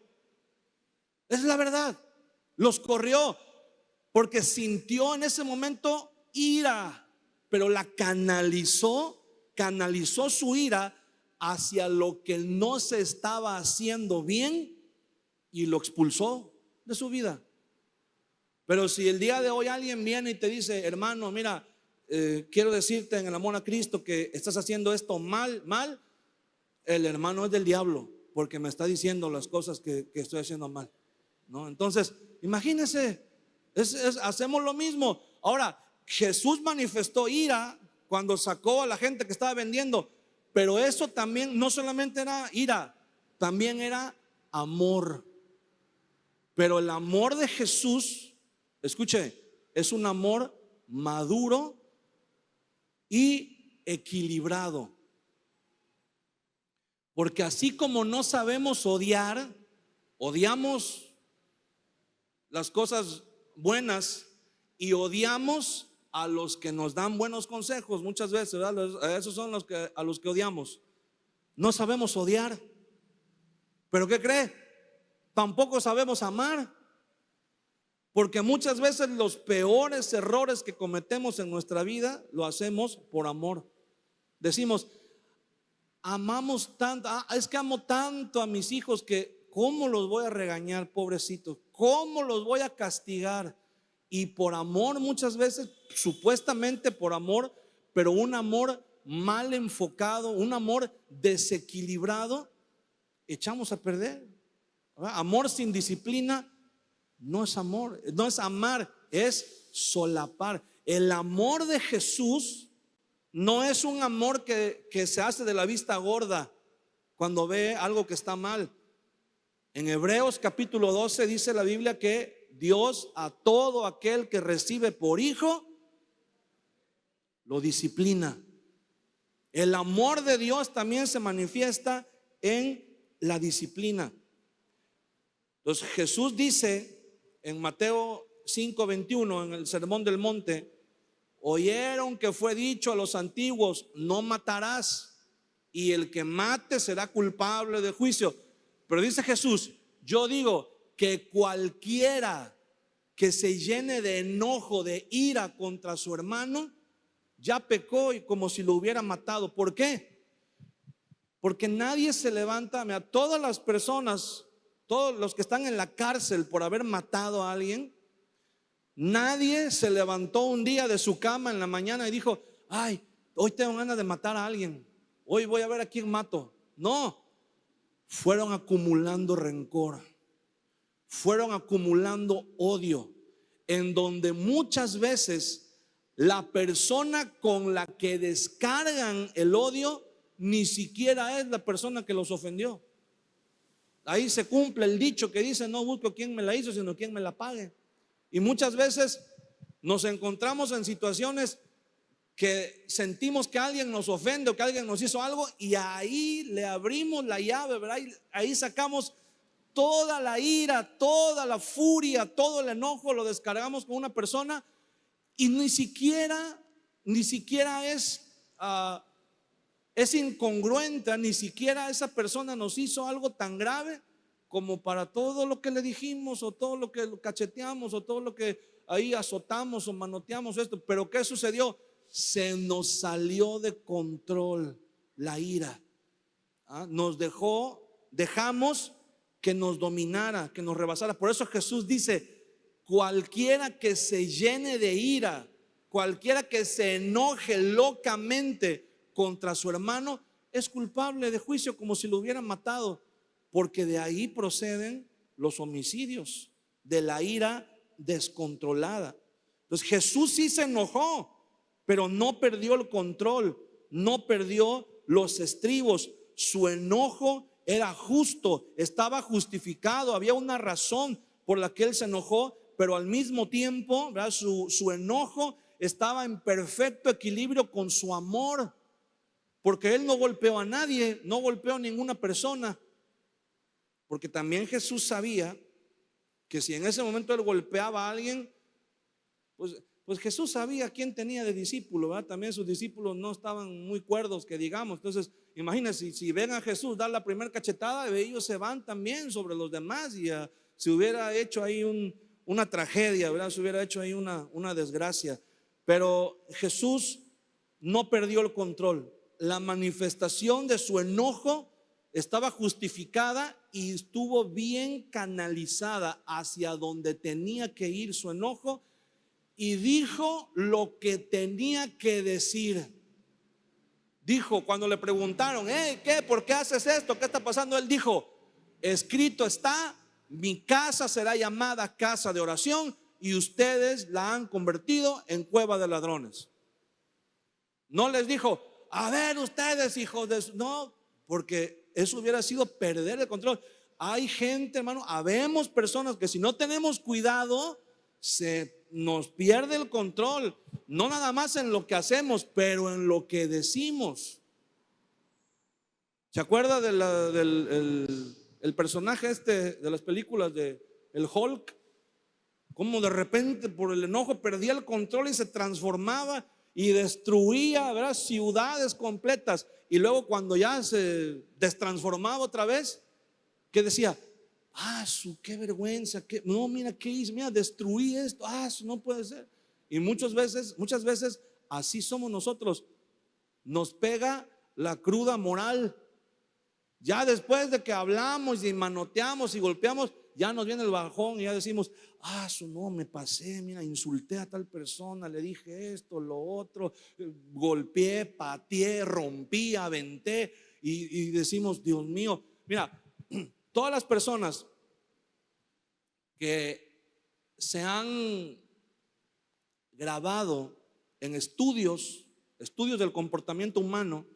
A: Esa es la verdad. Los corrió porque sintió en ese momento ira, pero la canalizó su ira hacia lo que no se estaba haciendo bien y lo expulsó de su vida. Pero si el día de hoy alguien viene y te dice: hermano, mira, quiero decirte en el amor a Cristo que estás haciendo esto mal, el hermano es del diablo, porque me está diciendo las cosas que estoy haciendo mal, ¿no? Entonces Imagínense, hacemos lo mismo. Ahora, Jesús manifestó ira cuando sacó a la gente que estaba vendiendo, pero eso también no solamente era ira, también era amor. Pero el amor de Jesús, escuche, es un amor maduro y equilibrado. Porque así como no sabemos odiar, odiamos las cosas buenas y odiamos a los que nos dan buenos consejos muchas veces, ¿verdad? Esos son a los que odiamos. No sabemos odiar. ¿Pero qué cree? Tampoco sabemos amar. Porque muchas veces los peores errores que cometemos en nuestra vida lo hacemos por amor. Decimos, amamos tanto, es que amo tanto a mis hijos que ¿cómo los voy a regañar, pobrecitos? ¿Cómo los voy a castigar? Y por amor muchas veces, supuestamente por amor, pero un amor mal enfocado, un amor desequilibrado, echamos a perder. ¿Verdad? Amor sin disciplina no es amor, no es amar, es solapar. El amor de Jesús no es un amor que se hace de la vista gorda cuando ve algo que está mal. En Hebreos capítulo 12 dice la Biblia que Dios a todo aquel que recibe por hijo lo disciplina. El amor de Dios también se manifiesta en la disciplina. Entonces Jesús dice en Mateo 5:21, en el Sermón del Monte: oyeron que fue dicho a los antiguos, no matarás, y el que mate será culpable de juicio. Pero dice Jesús, yo digo que cualquiera que se llene de enojo, de ira contra su hermano, ya pecó y como si lo hubiera matado. ¿Por qué? Porque nadie se levanta, mira, todas las personas, todos los que están en la cárcel por haber matado a alguien, nadie se levantó un día de su cama en la mañana y dijo, ay, hoy tengo ganas de matar a alguien, hoy voy a ver a quién mato. No, fueron acumulando rencor, fueron acumulando odio, en donde muchas veces la persona con la que descargan el odio ni siquiera es la persona que los ofendió. Ahí se cumple el dicho que dice, no busco quien me la hizo, sino quien me la pague. Y muchas veces nos encontramos en situaciones que sentimos que alguien nos ofende o que alguien nos hizo algo, y ahí le abrimos la llave, ¿verdad? Ahí sacamos toda la ira, toda la furia, todo el enojo, lo descargamos con una persona, y ni siquiera es incongruente, ni siquiera esa persona nos hizo algo tan grave como para todo lo que le dijimos, o todo lo que lo cacheteamos, o todo lo que ahí azotamos o manoteamos esto. Pero ¿qué sucedió? Se nos salió de control la ira. Dejamos que nos dominara, que nos rebasara. Por eso Jesús dice, cualquiera que se llene de ira, cualquiera que se enoje locamente contra su hermano, es culpable de juicio, como si lo hubieran matado. Porque de ahí proceden los homicidios, de la ira descontrolada. Entonces Jesús sí se enojó, pero no perdió el control, no perdió los estribos. Su enojo era justo, estaba justificado, había una razón por la que él se enojó, pero al mismo tiempo, ¿verdad? Su enojo estaba en perfecto equilibrio con su amor, porque él no golpeó a nadie, no golpeó a ninguna persona. Porque también Jesús sabía que si en ese momento él golpeaba a alguien, pues Jesús sabía quién tenía de discípulo, ¿verdad? También sus discípulos no estaban muy cuerdos, que digamos. Entonces imagínense, si ven a Jesús dar la primera cachetada, ellos se van también sobre los demás, y se hubiera hecho ahí una tragedia, ¿verdad? Se hubiera hecho ahí una desgracia. Pero Jesús no perdió el control. La manifestación de su enojo estaba justificada y estuvo bien canalizada hacia donde tenía que ir su enojo, y dijo lo que tenía que decir. Dijo, cuando le preguntaron, ¿qué? ¿Por qué haces esto? ¿Qué está pasando? Él dijo, escrito está, mi casa será llamada casa de oración y ustedes la han convertido en cueva de ladrones. No les dijo, a ver ustedes hijos de... No, porque eso hubiera sido perder el control. Hay gente, hermano, habemos personas que si no tenemos cuidado, se nos pierde el control. No nada más en lo que hacemos, pero en lo que decimos. ¿Se acuerda de el personaje de las películas de el Hulk? Cómo de repente por el enojo perdía el control y se transformaba y destruía, ¿verdad?, ciudades completas. Y luego cuando ya se destransformaba otra vez, ¿qué decía? Qué vergüenza, no, mira qué hice, mira, destruí esto, no puede ser. Y muchas veces así somos nosotros. Nos pega la cruda moral. Ya después de que hablamos y manoteamos y golpeamos, ya nos viene el bajón y ya decimos, no, me pasé, mira, insulté a tal persona, le dije esto, lo otro, golpeé, pateé, rompí, aventé y decimos, Dios mío, mira, todas las personas que se han grabado en estudios del comportamiento humano,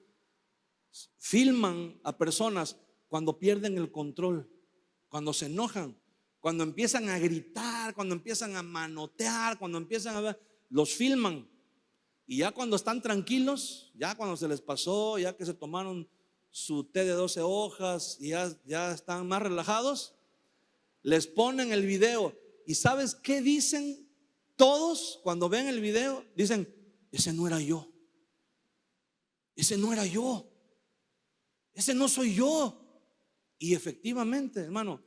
A: filman a personas cuando pierden el control, cuando se enojan, cuando empiezan a gritar, cuando empiezan a manotear, cuando empiezan a... Los filman. Y ya cuando están tranquilos, ya cuando se les pasó, ya que se tomaron su té de 12 hojas y ya están más relajados, les ponen el video. ¿Y sabes qué dicen todos cuando ven el video? Dicen, ese no era yo. Ese no era yo. Ese no soy yo. Y efectivamente, hermano,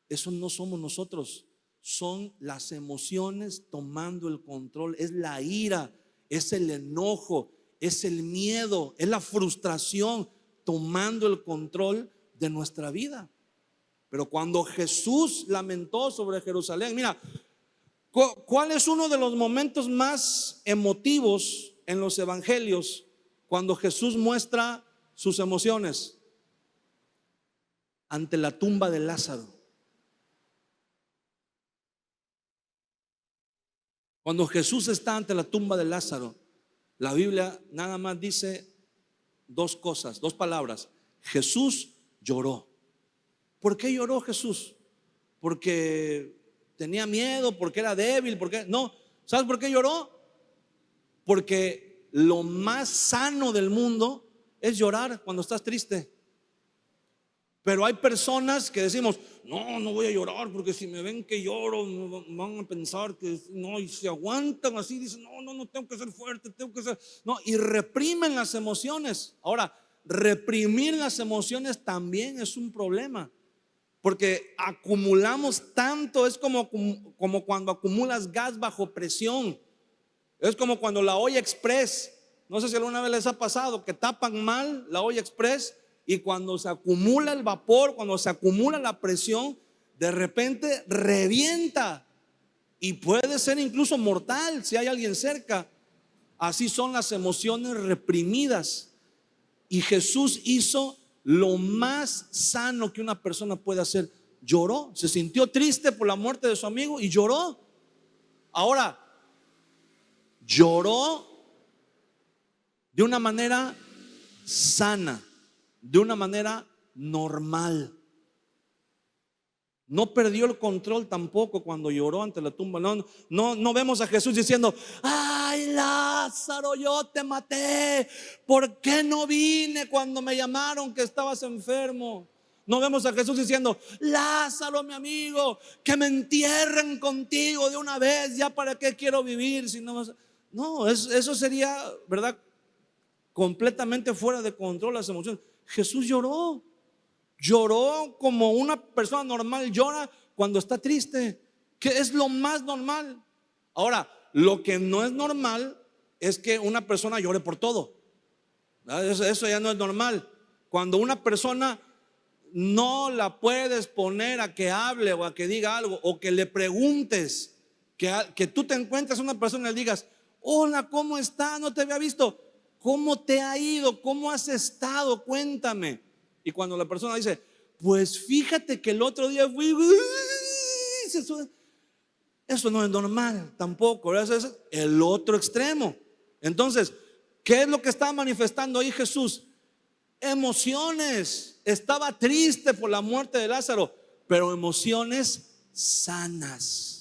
A: eso no somos nosotros. Son las emociones tomando el control. Es la ira, es el enojo, es el miedo, es la frustración tomando el control de nuestra vida. Pero cuando Jesús lamentó sobre Jerusalén, mira, ¿cuál es uno de los momentos más emotivos en los evangelios cuando Jesús muestra sus emociones? Ante la tumba de Lázaro. Cuando Jesús está ante la tumba de Lázaro, la Biblia nada más dice dos palabras. Jesús lloró. ¿Por qué lloró Jesús? Porque tenía miedo, porque era débil, no. ¿Sabes por qué lloró? Porque lo más sano del mundo es llorar cuando estás triste. Pero hay personas que decimos, no voy a llorar porque si me ven que lloro van a pensar que no, y se aguantan así, dicen, no, tengo que ser fuerte, no, y reprimen las emociones. Ahora, reprimir las emociones también es un problema, porque acumulamos tanto. Es como cuando acumulas gas bajo presión. Es como cuando la olla express, no sé si alguna vez les ha pasado que tapan mal la olla express, y cuando se acumula el vapor, cuando se acumula la presión, de repente revienta y puede ser incluso mortal si hay alguien cerca. Así son las emociones reprimidas. Y Jesús hizo lo más sano que una persona puede hacer. Lloró, se sintió triste por la muerte de su amigo y lloró. Ahora, lloró de una manera sana, de una manera normal. No perdió el control tampoco cuando lloró ante la tumba. No vemos a Jesús diciendo, ay, Lázaro, yo te maté, ¿por qué no vine cuando me llamaron que estabas enfermo? No vemos a Jesús diciendo, Lázaro, mi amigo, que me entierren contigo de una vez, ya para qué quiero vivir si no. No, eso sería, ¿verdad?, completamente fuera de control las emociones. Jesús lloró como una persona normal llora cuando está triste, que es lo más normal. Ahora, lo que no es normal es que una persona llore por todo. Eso ya no es normal. Cuando una persona no la puedes poner a que hable o a que diga algo, o que le preguntes, que tú te encuentres a una persona y le digas, hola, ¿cómo está? No te había visto. ¿Cómo te ha ido? ¿Cómo has estado? Cuéntame. Y cuando la persona dice, pues fíjate que el otro día fui, eso no es normal tampoco. Eso es el otro extremo. Entonces, ¿qué es lo que está manifestando ahí Jesús? Emociones. Estaba triste por la muerte de Lázaro, pero emociones sanas.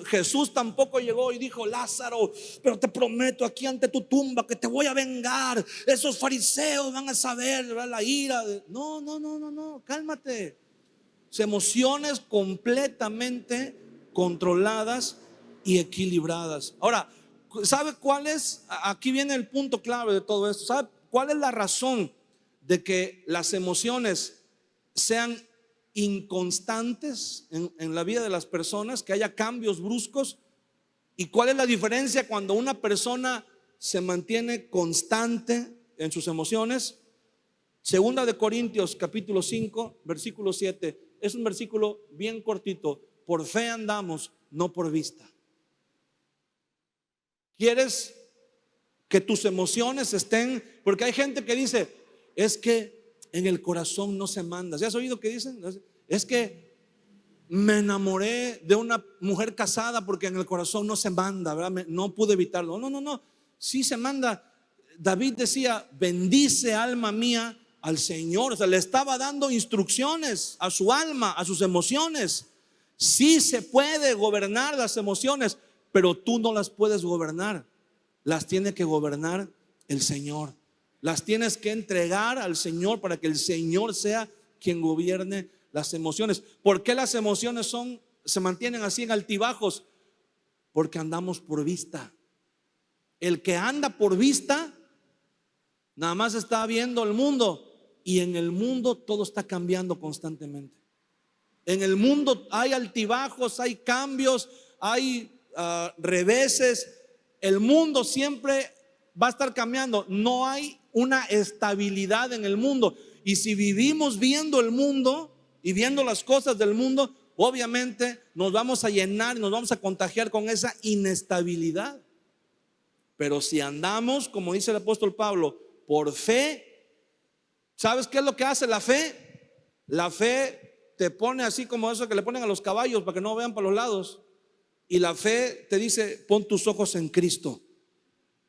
A: Jesús tampoco llegó y dijo: Lázaro, pero te prometo aquí ante tu tumba que te voy a vengar. Esos fariseos van a saber, ¿verdad?, la ira. No, cálmate. Emociones completamente controladas y equilibradas. Ahora, ¿sabe cuál es? Aquí viene el punto clave de todo esto. ¿Sabe cuál es la razón de que las emociones sean inconstantes en la vida de las personas, que haya cambios bruscos? ¿Y cuál es la diferencia cuando una persona se mantiene constante en sus emociones? Segunda de Corintios capítulo 5 versículo 7. Es un versículo bien cortito. Por fe andamos, no por vista. ¿Quieres que tus emociones estén? Porque hay gente que dice: es que en el corazón no se manda. ¿Sí has oído que dicen? Es que me enamoré de una mujer casada porque en el corazón no se manda, ¿verdad? No pude evitarlo. No, sí se manda. David decía: bendice alma mía al Señor. O sea, le estaba dando instrucciones a su alma, a sus emociones. Sí se puede gobernar las emociones, pero tú no las puedes gobernar. Las tiene que gobernar el Señor. Las tienes que entregar al Señor para que el Señor sea quien gobierne las emociones. ¿Por qué las emociones se mantienen así en altibajos? Porque andamos por vista. El que anda por vista nada más está viendo el mundo, y en el mundo todo está cambiando constantemente. En el mundo hay altibajos, hay cambios, hay reveses. El mundo siempre va a estar cambiando. No hay una estabilidad en el mundo. Y si vivimos viendo el mundo y viendo las cosas del mundo, obviamente nos vamos a llenar, nos vamos a contagiar con esa inestabilidad. Pero si andamos, como dice el apóstol Pablo, por fe, ¿sabes qué es lo que hace la fe? La fe te pone así como eso que le ponen a los caballos para que no vean para los lados. Y la fe te dice: pon tus ojos en Cristo.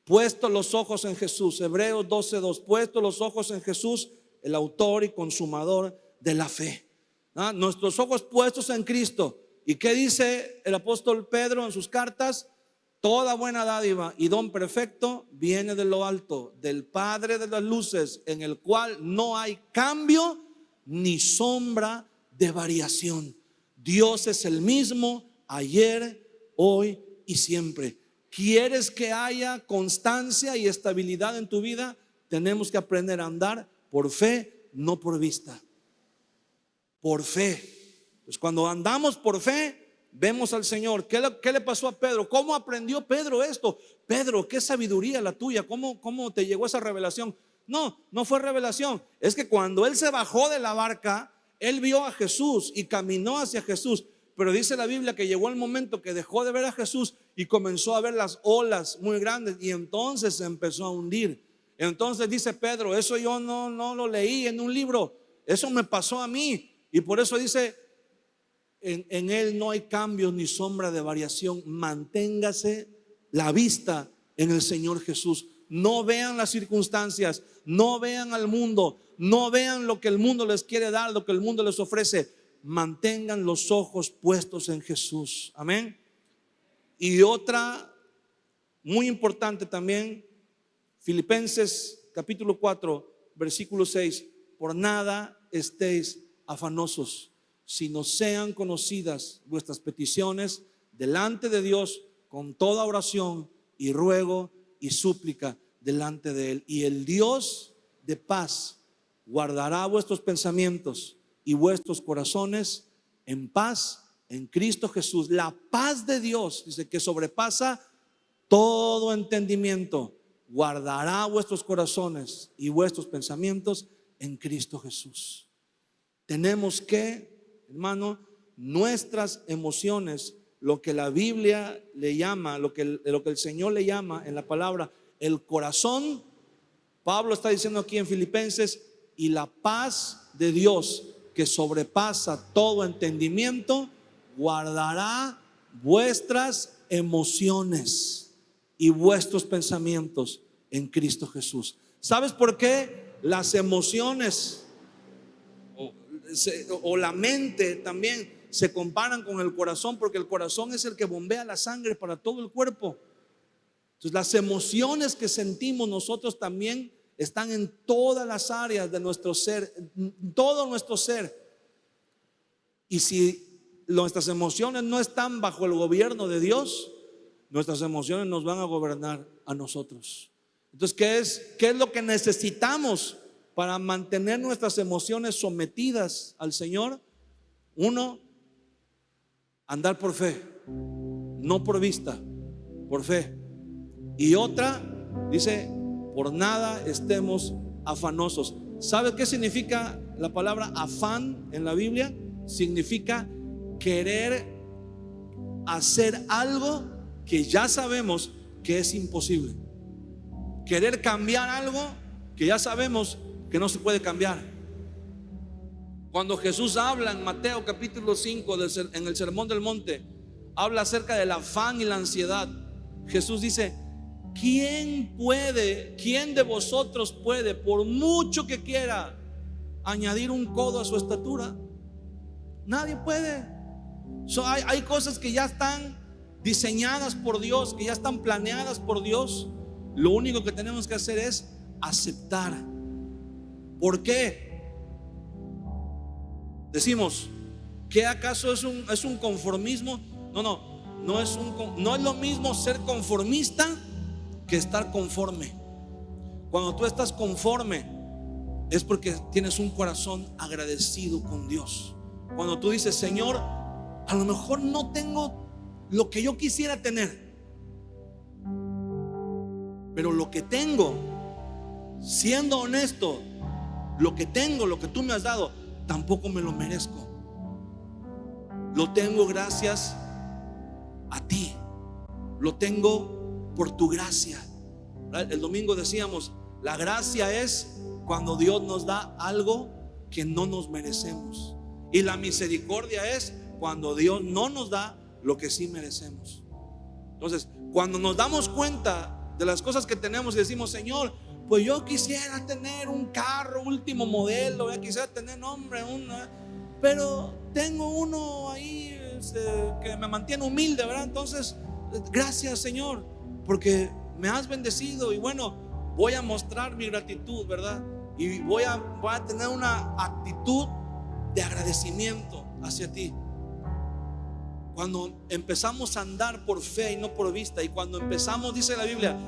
A: Puesto los ojos en Jesús. Hebreos 12:2. Puesto los ojos en Jesús, el autor y consumador de la fe. Nuestros ojos puestos en Cristo. ¿Y qué dice el apóstol Pedro en sus cartas? Toda buena dádiva y don perfecto viene de lo alto, del Padre de las luces, en el cual no hay cambio ni sombra de variación. Dios es el mismo ayer, hoy y siempre. ¿Quieres que haya constancia y estabilidad en tu vida? Tenemos que aprender a andar por fe, no por vista. Por fe. Pues cuando andamos por fe, vemos al Señor. ¿Qué le pasó a Pedro? ¿Cómo aprendió Pedro esto? Pedro, qué sabiduría la tuya. ¿Cómo te llegó esa revelación? No fue revelación. Es que cuando él se bajó de la barca, él vio a Jesús y caminó hacia Jesús. Pero dice la Biblia que llegó el momento que dejó de ver a Jesús y comenzó a ver las olas muy grandes, y entonces se empezó a hundir. Entonces dice Pedro: eso yo no lo leí en un libro, eso me pasó a mí. Y por eso dice: en él no hay cambios ni sombra de variación. Manténgase la vista en el Señor Jesús. No vean las circunstancias, no vean al mundo, no vean lo que el mundo les quiere dar, lo que el mundo les ofrece. Mantengan los ojos puestos en Jesús. Amén. Y otra muy importante también, Filipenses capítulo 4 versículo 6. Por nada estéis afanosos, sino sean conocidas vuestras peticiones delante de Dios con toda oración y ruego y súplica delante de Él. Y el Dios de paz guardará vuestros pensamientos y vuestros corazones en paz en Cristo Jesús. La paz de Dios, dice, que sobrepasa todo entendimiento, guardará vuestros corazones y vuestros pensamientos en Cristo Jesús. Tenemos que, hermano, nuestras emociones, lo que la Biblia le llama, lo que el Señor le llama en la palabra, el corazón. Pablo está diciendo aquí en Filipenses: y la paz de Dios, que sobrepasa todo entendimiento, guardará vuestras emociones y vuestros pensamientos en Cristo Jesús. ¿Sabes por qué las emociones o la mente también se comparan con el corazón? Porque el corazón es el que bombea la sangre para todo el cuerpo. Entonces las emociones que sentimos nosotros también están en todas las áreas de nuestro ser, en todo nuestro ser. Y si nuestras emociones no están bajo el gobierno de Dios, nuestras emociones nos van a gobernar a nosotros. Entonces, ¿qué es lo que necesitamos para mantener nuestras emociones sometidas al Señor? Uno, andar por fe, no por vista, por fe. Y otra, dice, por nada estemos afanosos. ¿Sabe qué significa la palabra afán en la Biblia? Significa querer hacer algo que ya sabemos que es imposible. Querer cambiar algo que ya sabemos que no se puede cambiar. Cuando Jesús habla en Mateo capítulo 5 en el Sermón del Monte, habla acerca del afán y la ansiedad. Jesús dice: ¿quién de vosotros puede, por mucho que quiera, añadir un codo a su estatura? Nadie puede. Hay cosas que ya están diseñadas por Dios, que ya están planeadas por Dios. Lo único que tenemos que hacer es aceptar. ¿Por qué? Decimos, ¿qué acaso es un conformismo? No es lo mismo ser conformista que estar conforme. Cuando tú estás conforme es porque tienes un corazón agradecido con Dios. Cuando tú dices: Señor, a lo mejor no tengo lo que yo quisiera tener, pero lo que tengo, siendo honesto, lo que tengo, lo que tú me has dado, tampoco me lo merezco. Lo tengo gracias a ti. Lo tengo por tu gracia. El domingo decíamos, la gracia es cuando Dios nos da algo que no nos merecemos. Y la misericordia es cuando Dios no nos da lo que sí merecemos. Entonces, cuando nos damos cuenta de las cosas que tenemos y decimos: Señor, pues yo quisiera tener un carro último modelo, quisiera tener, pero tengo uno ahí que me mantiene humilde, ¿verdad? Entonces, gracias, Señor, porque me has bendecido. Y bueno, voy a mostrar mi gratitud, ¿verdad? Y voy a tener una actitud de agradecimiento hacia ti. Cuando empezamos a andar por fe y no por vista, y cuando empezamos, dice la Biblia,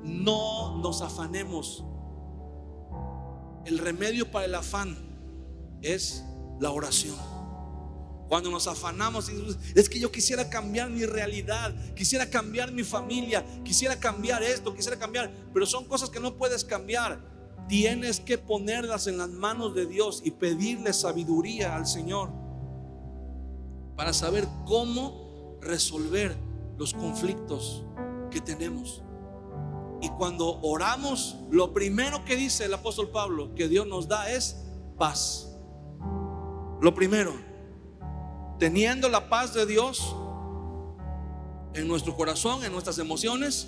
A: no nos afanemos. El remedio para el afán es la oración. Cuando nos afanamos, es que yo quisiera cambiar mi realidad, quisiera cambiar mi familia, quisiera cambiar esto, quisiera cambiar, pero son cosas que no puedes cambiar. Tienes que ponerlas en las manos de Dios y pedirle sabiduría al Señor para saber cómo resolver los conflictos que tenemos. Y cuando oramos, lo primero que dice el apóstol Pablo que Dios nos da es paz. Lo primero, teniendo la paz de Dios en nuestro corazón, en nuestras emociones,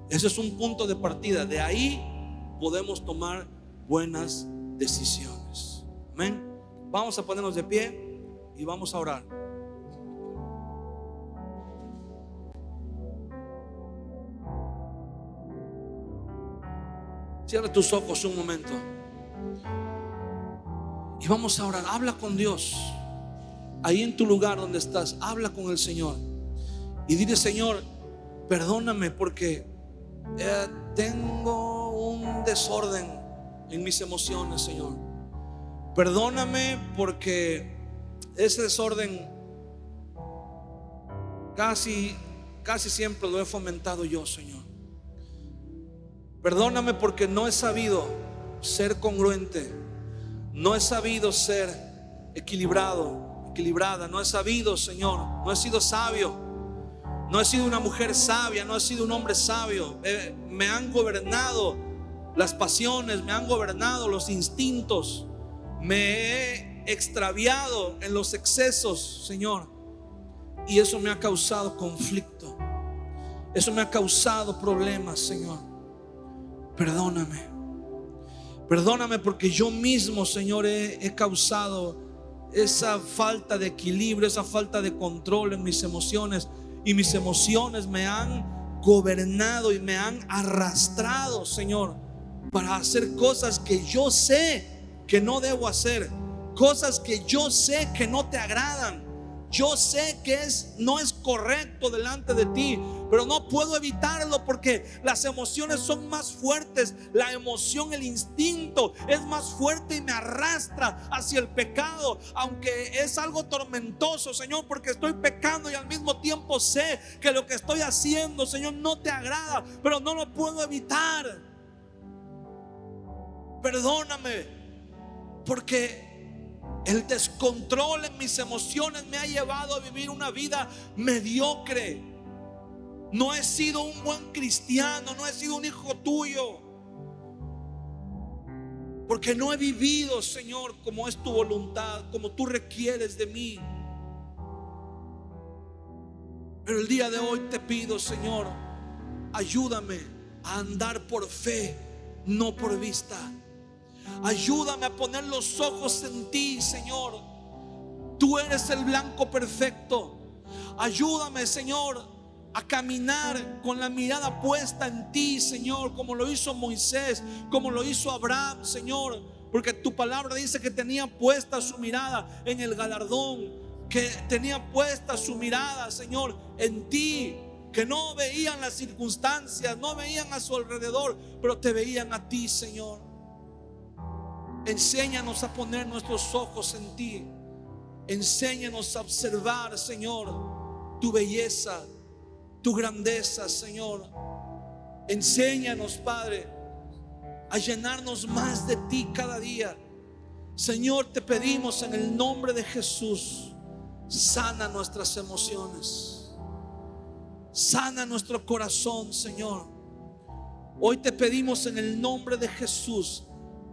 A: ese es un punto de partida. De ahí podemos tomar buenas decisiones. Amén. Vamos a ponernos de pie y vamos a orar. Cierra tus ojos un momento y vamos a orar. Habla con Dios. Ahí en tu lugar donde estás, habla con el Señor y dile: Señor, perdóname porque tengo un desorden en mis emociones, Señor. Perdóname porque ese desorden casi siempre lo he fomentado yo, Señor. Perdóname porque no he sabido ser congruente, no he sabido ser equilibrada, no he sabido, Señor, no he sido sabio, no he sido una mujer sabia, no he sido un hombre sabio. Me han gobernado las pasiones, me han gobernado los instintos, me he extraviado en los excesos, Señor. Y eso me ha causado conflicto. Eso me ha causado problemas, Señor. Perdóname. Perdóname porque yo mismo, Señor, he causado esa falta de equilibrio, esa falta de control en mis emociones. Y mis emociones me han gobernado y me han arrastrado, Señor, para hacer cosas que yo sé que no debo hacer. Cosas que yo sé que no te agradan. Yo sé que no es correcto delante de ti, pero no puedo evitarlo porque las emociones son más fuertes. La emoción, el instinto es más fuerte y me arrastra hacia el pecado, aunque es algo tormentoso, Señor, porque estoy pecando y al mismo tiempo sé que lo que estoy haciendo, Señor, no te agrada, pero no lo puedo evitar. Perdóname porque el descontrol en mis emociones me ha llevado a vivir una vida mediocre. No he sido un buen cristiano, no he sido un hijo tuyo, porque no he vivido, Señor, como es tu voluntad, como tú requieres de mí. Pero el día de hoy te pido, Señor, ayúdame a andar por fe, no por vista. Ayúdame a poner los ojos en ti, Señor. Tú eres el blanco perfecto. Ayúdame, Señor, a caminar con la mirada puesta en ti, Señor, como lo hizo Moisés, como lo hizo Abraham, Señor, porque tu palabra dice que tenía puesta su mirada en el galardón, que tenía puesta su mirada, Señor, en ti, que no veían las circunstancias, no veían a su alrededor, pero te veían a ti, Señor. Enséñanos a poner nuestros ojos en ti. Enséñanos a observar, Señor, tu belleza, tu grandeza, Señor. Enséñanos, Padre, a llenarnos más de ti cada día. Señor, te pedimos en el nombre de Jesús, sana nuestras emociones, sana nuestro corazón, Señor. Hoy te pedimos en el nombre de Jesús,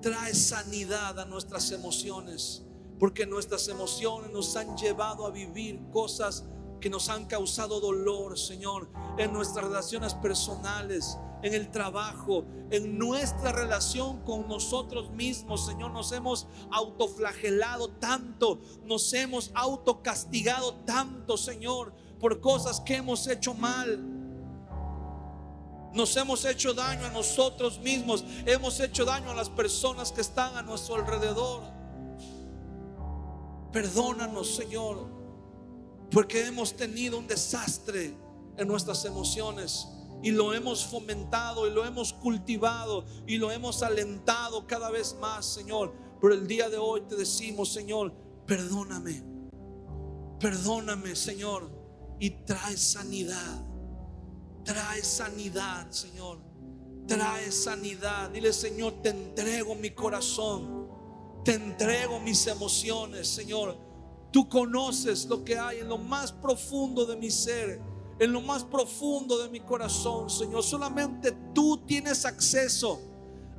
A: trae sanidad a nuestras emociones, porque nuestras emociones nos han llevado a vivir cosas que nos han causado dolor, Señor, en nuestras relaciones personales, en el trabajo, en nuestra relación con nosotros mismos, Señor. Nos hemos autoflagelado tanto, nos hemos autocastigado tanto, Señor, por cosas que hemos hecho mal. Nos hemos hecho daño a nosotros mismos, hemos hecho daño a las personas que están a nuestro alrededor. Perdónanos, Señor, porque hemos tenido un desastre en nuestras emociones y lo hemos fomentado y lo hemos cultivado y lo hemos alentado cada vez más, Señor. Pero el día de hoy te decimos, Señor, perdóname, perdóname, Señor, y trae sanidad. Trae sanidad, Señor. Trae sanidad. Dile, Señor, te entrego mi corazón, te entrego mis emociones, Señor. Tú conoces lo que hay en lo más profundo de mi ser, en lo más profundo de mi corazón, Señor. Solamente tú tienes acceso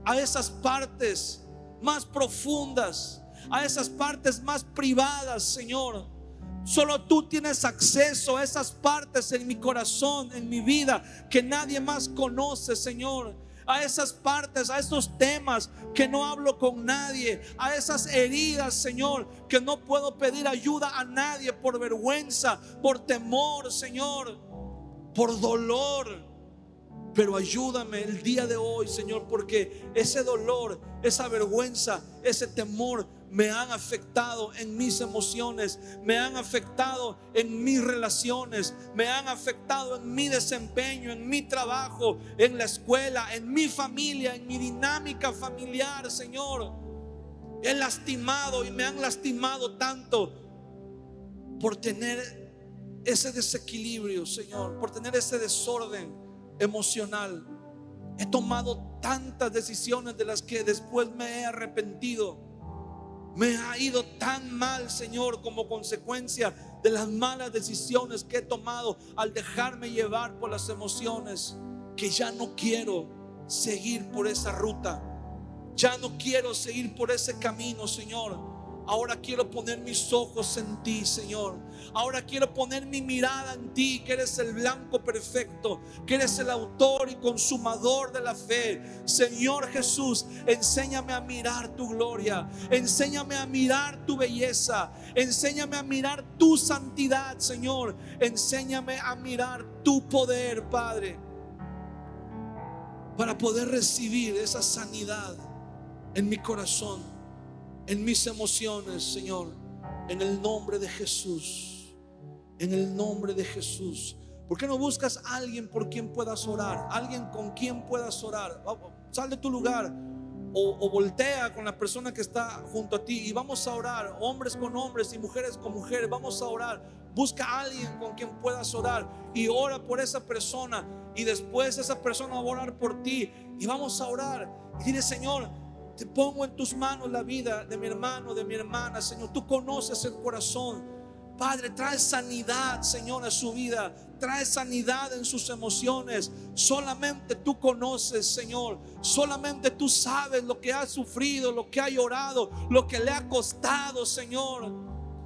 A: a esas partes más profundas, a esas partes más privadas, Señor. Solo tú tienes acceso a esas partes en mi corazón, en mi vida, que nadie más conoce, Señor. A esas partes, a esos temas que no hablo con nadie, a esas heridas, Señor, que no puedo pedir ayuda a nadie por vergüenza, por temor, Señor, por dolor. Pero ayúdame el día de hoy, Señor, porque ese dolor, esa vergüenza, ese temor me han afectado en mis emociones, me han afectado en mis relaciones, me han afectado en mi desempeño, en mi trabajo, en la escuela, en mi familia, en mi dinámica familiar, Señor. He lastimado y me han lastimado tanto por tener ese desequilibrio, Señor, por tener ese desorden emocional. He tomado tantas decisiones de las que después me he arrepentido. Me ha ido tan mal, Señor, como consecuencia de las malas decisiones que he tomado al dejarme llevar por las emociones, que ya no quiero seguir por esa ruta. Ya no quiero seguir por ese camino, Señor. Ahora quiero poner mis ojos en ti, Señor. Ahora quiero poner mi mirada en ti, que eres el blanco perfecto, que eres el autor y consumador de la fe. Señor Jesús, enséñame a mirar tu gloria, enséñame a mirar tu belleza, enséñame a mirar tu santidad, Señor. Enséñame a mirar tu poder, Padre, para poder recibir esa sanidad en mi corazón, en mis emociones, Señor, en el nombre de Jesús, en el nombre de Jesús. ¿Por qué no buscas a alguien por quien puedas orar? Alguien con quien puedas orar. Sal de tu lugar o voltea con la persona que está junto a ti y vamos a orar, hombres con hombres y mujeres con mujeres. Vamos a orar. Busca a alguien con quien puedas orar y ora por esa persona, y después esa persona va a orar por ti y vamos a orar y dile: Señor, te pongo en tus manos la vida de mi hermano, de mi hermana. Señor, tú conoces el corazón. Padre, trae sanidad, Señor, a su vida. Trae sanidad en sus emociones. Solamente tú conoces, Señor. Solamente tú sabes lo que ha sufrido, lo que ha llorado, lo que le ha costado, Señor.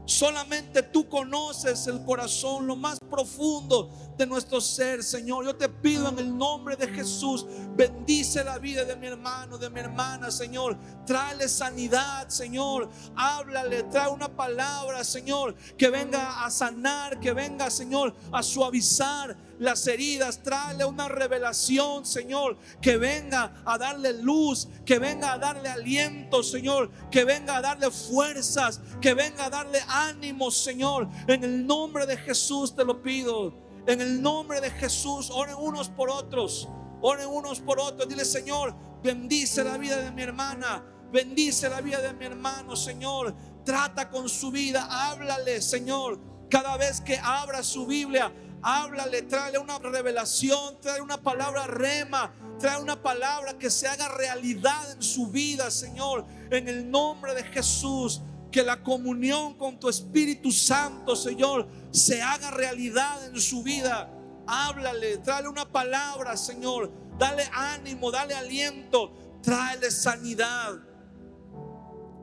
A: Solamente tú conoces el corazón, lo más profundo de nuestro ser, Señor. Yo te pido en el nombre de Jesús, bendice la vida de mi hermano, de mi hermana, Señor. Tráele sanidad, Señor. Háblale, trae una palabra, Señor, que venga a sanar, que venga, Señor, a suavizar las heridas. Tráele una revelación, Señor, que venga a darle luz, que venga a darle aliento, Señor, que venga a darle fuerzas, que venga a darle ánimo, Señor. En el nombre de Jesús te lo pido. En el nombre de Jesús, oren unos por otros. Oren unos por otros. Dile: Señor, bendice la vida de mi hermana, bendice la vida de mi hermano, Señor. Trata con su vida, háblale, Señor. Cada vez que abra su Biblia, háblale, tráele una revelación, trae una palabra rema, trae una palabra que se haga realidad en su vida, Señor. En el nombre de Jesús, que la comunión con tu Espíritu Santo, Señor, se haga realidad en su vida. Háblale, tráele una palabra, Señor. Dale ánimo, dale aliento, tráele sanidad.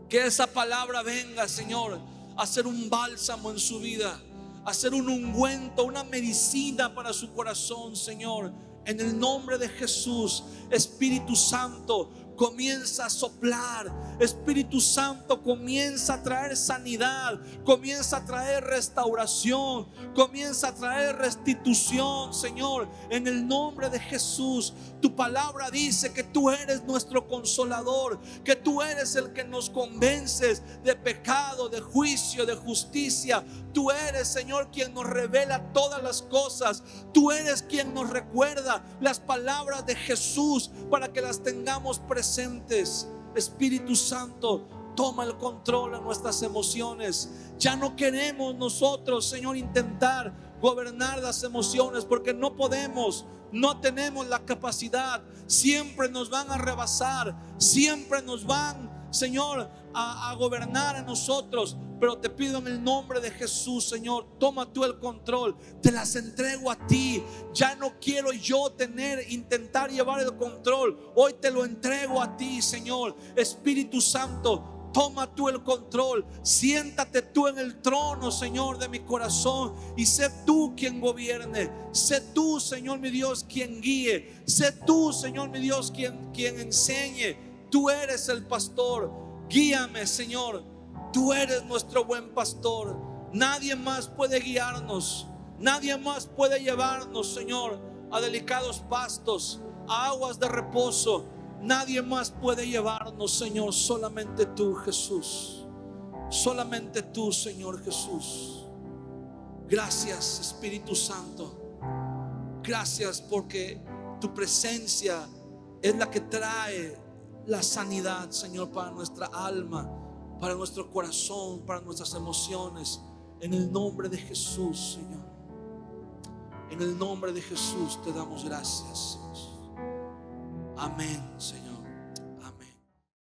A: Que esa palabra venga, Señor, a ser un bálsamo en su vida, a ser un ungüento, una medicina para su corazón, Señor. En el nombre de Jesús, Espíritu Santo, comienza a soplar. Espíritu Santo, comienza a traer sanidad, comienza a traer restauración, comienza a traer restitución, Señor. En el nombre de Jesús, tu palabra dice que tú eres nuestro consolador, que tú eres el que nos convences de pecado, de juicio, de justicia. Tú eres, Señor, quien nos revela todas las cosas. Tú eres quien nos recuerda las palabras de Jesús para que las tengamos presentes. Espíritu Santo, toma el control de nuestras emociones. Ya no queremos nosotros, Señor, intentar gobernar las emociones, porque no podemos, no tenemos la capacidad. Siempre nos van a rebasar, siempre nos van, Señor, a gobernar a nosotros. Pero te pido en el nombre de Jesús, Señor, toma tú el control. Te las entrego a ti. Ya no quiero yo intentar llevar el control. Hoy te lo entrego a ti, Señor. Espíritu Santo, toma tú el control. Siéntate tú en el trono, Señor, de mi corazón, y sé tú quien gobierne. Sé tú, Señor mi Dios, quien guíe. Sé tú, Señor mi Dios, quien enseñe. Tú eres el pastor. Guíame, Señor. Tú eres nuestro buen pastor. Nadie más puede guiarnos. Nadie más puede llevarnos, Señor, a delicados pastos, a aguas de reposo. Nadie más puede llevarnos, Señor. Solamente tú, Jesús. Solamente tú, Señor Jesús. Gracias, Espíritu Santo. Gracias porque tu presencia es la que trae la sanidad, Señor, para nuestra alma, para nuestro corazón, para nuestras emociones. En el nombre de Jesús, Señor. En el nombre de Jesús te damos gracias. Amén, Señor.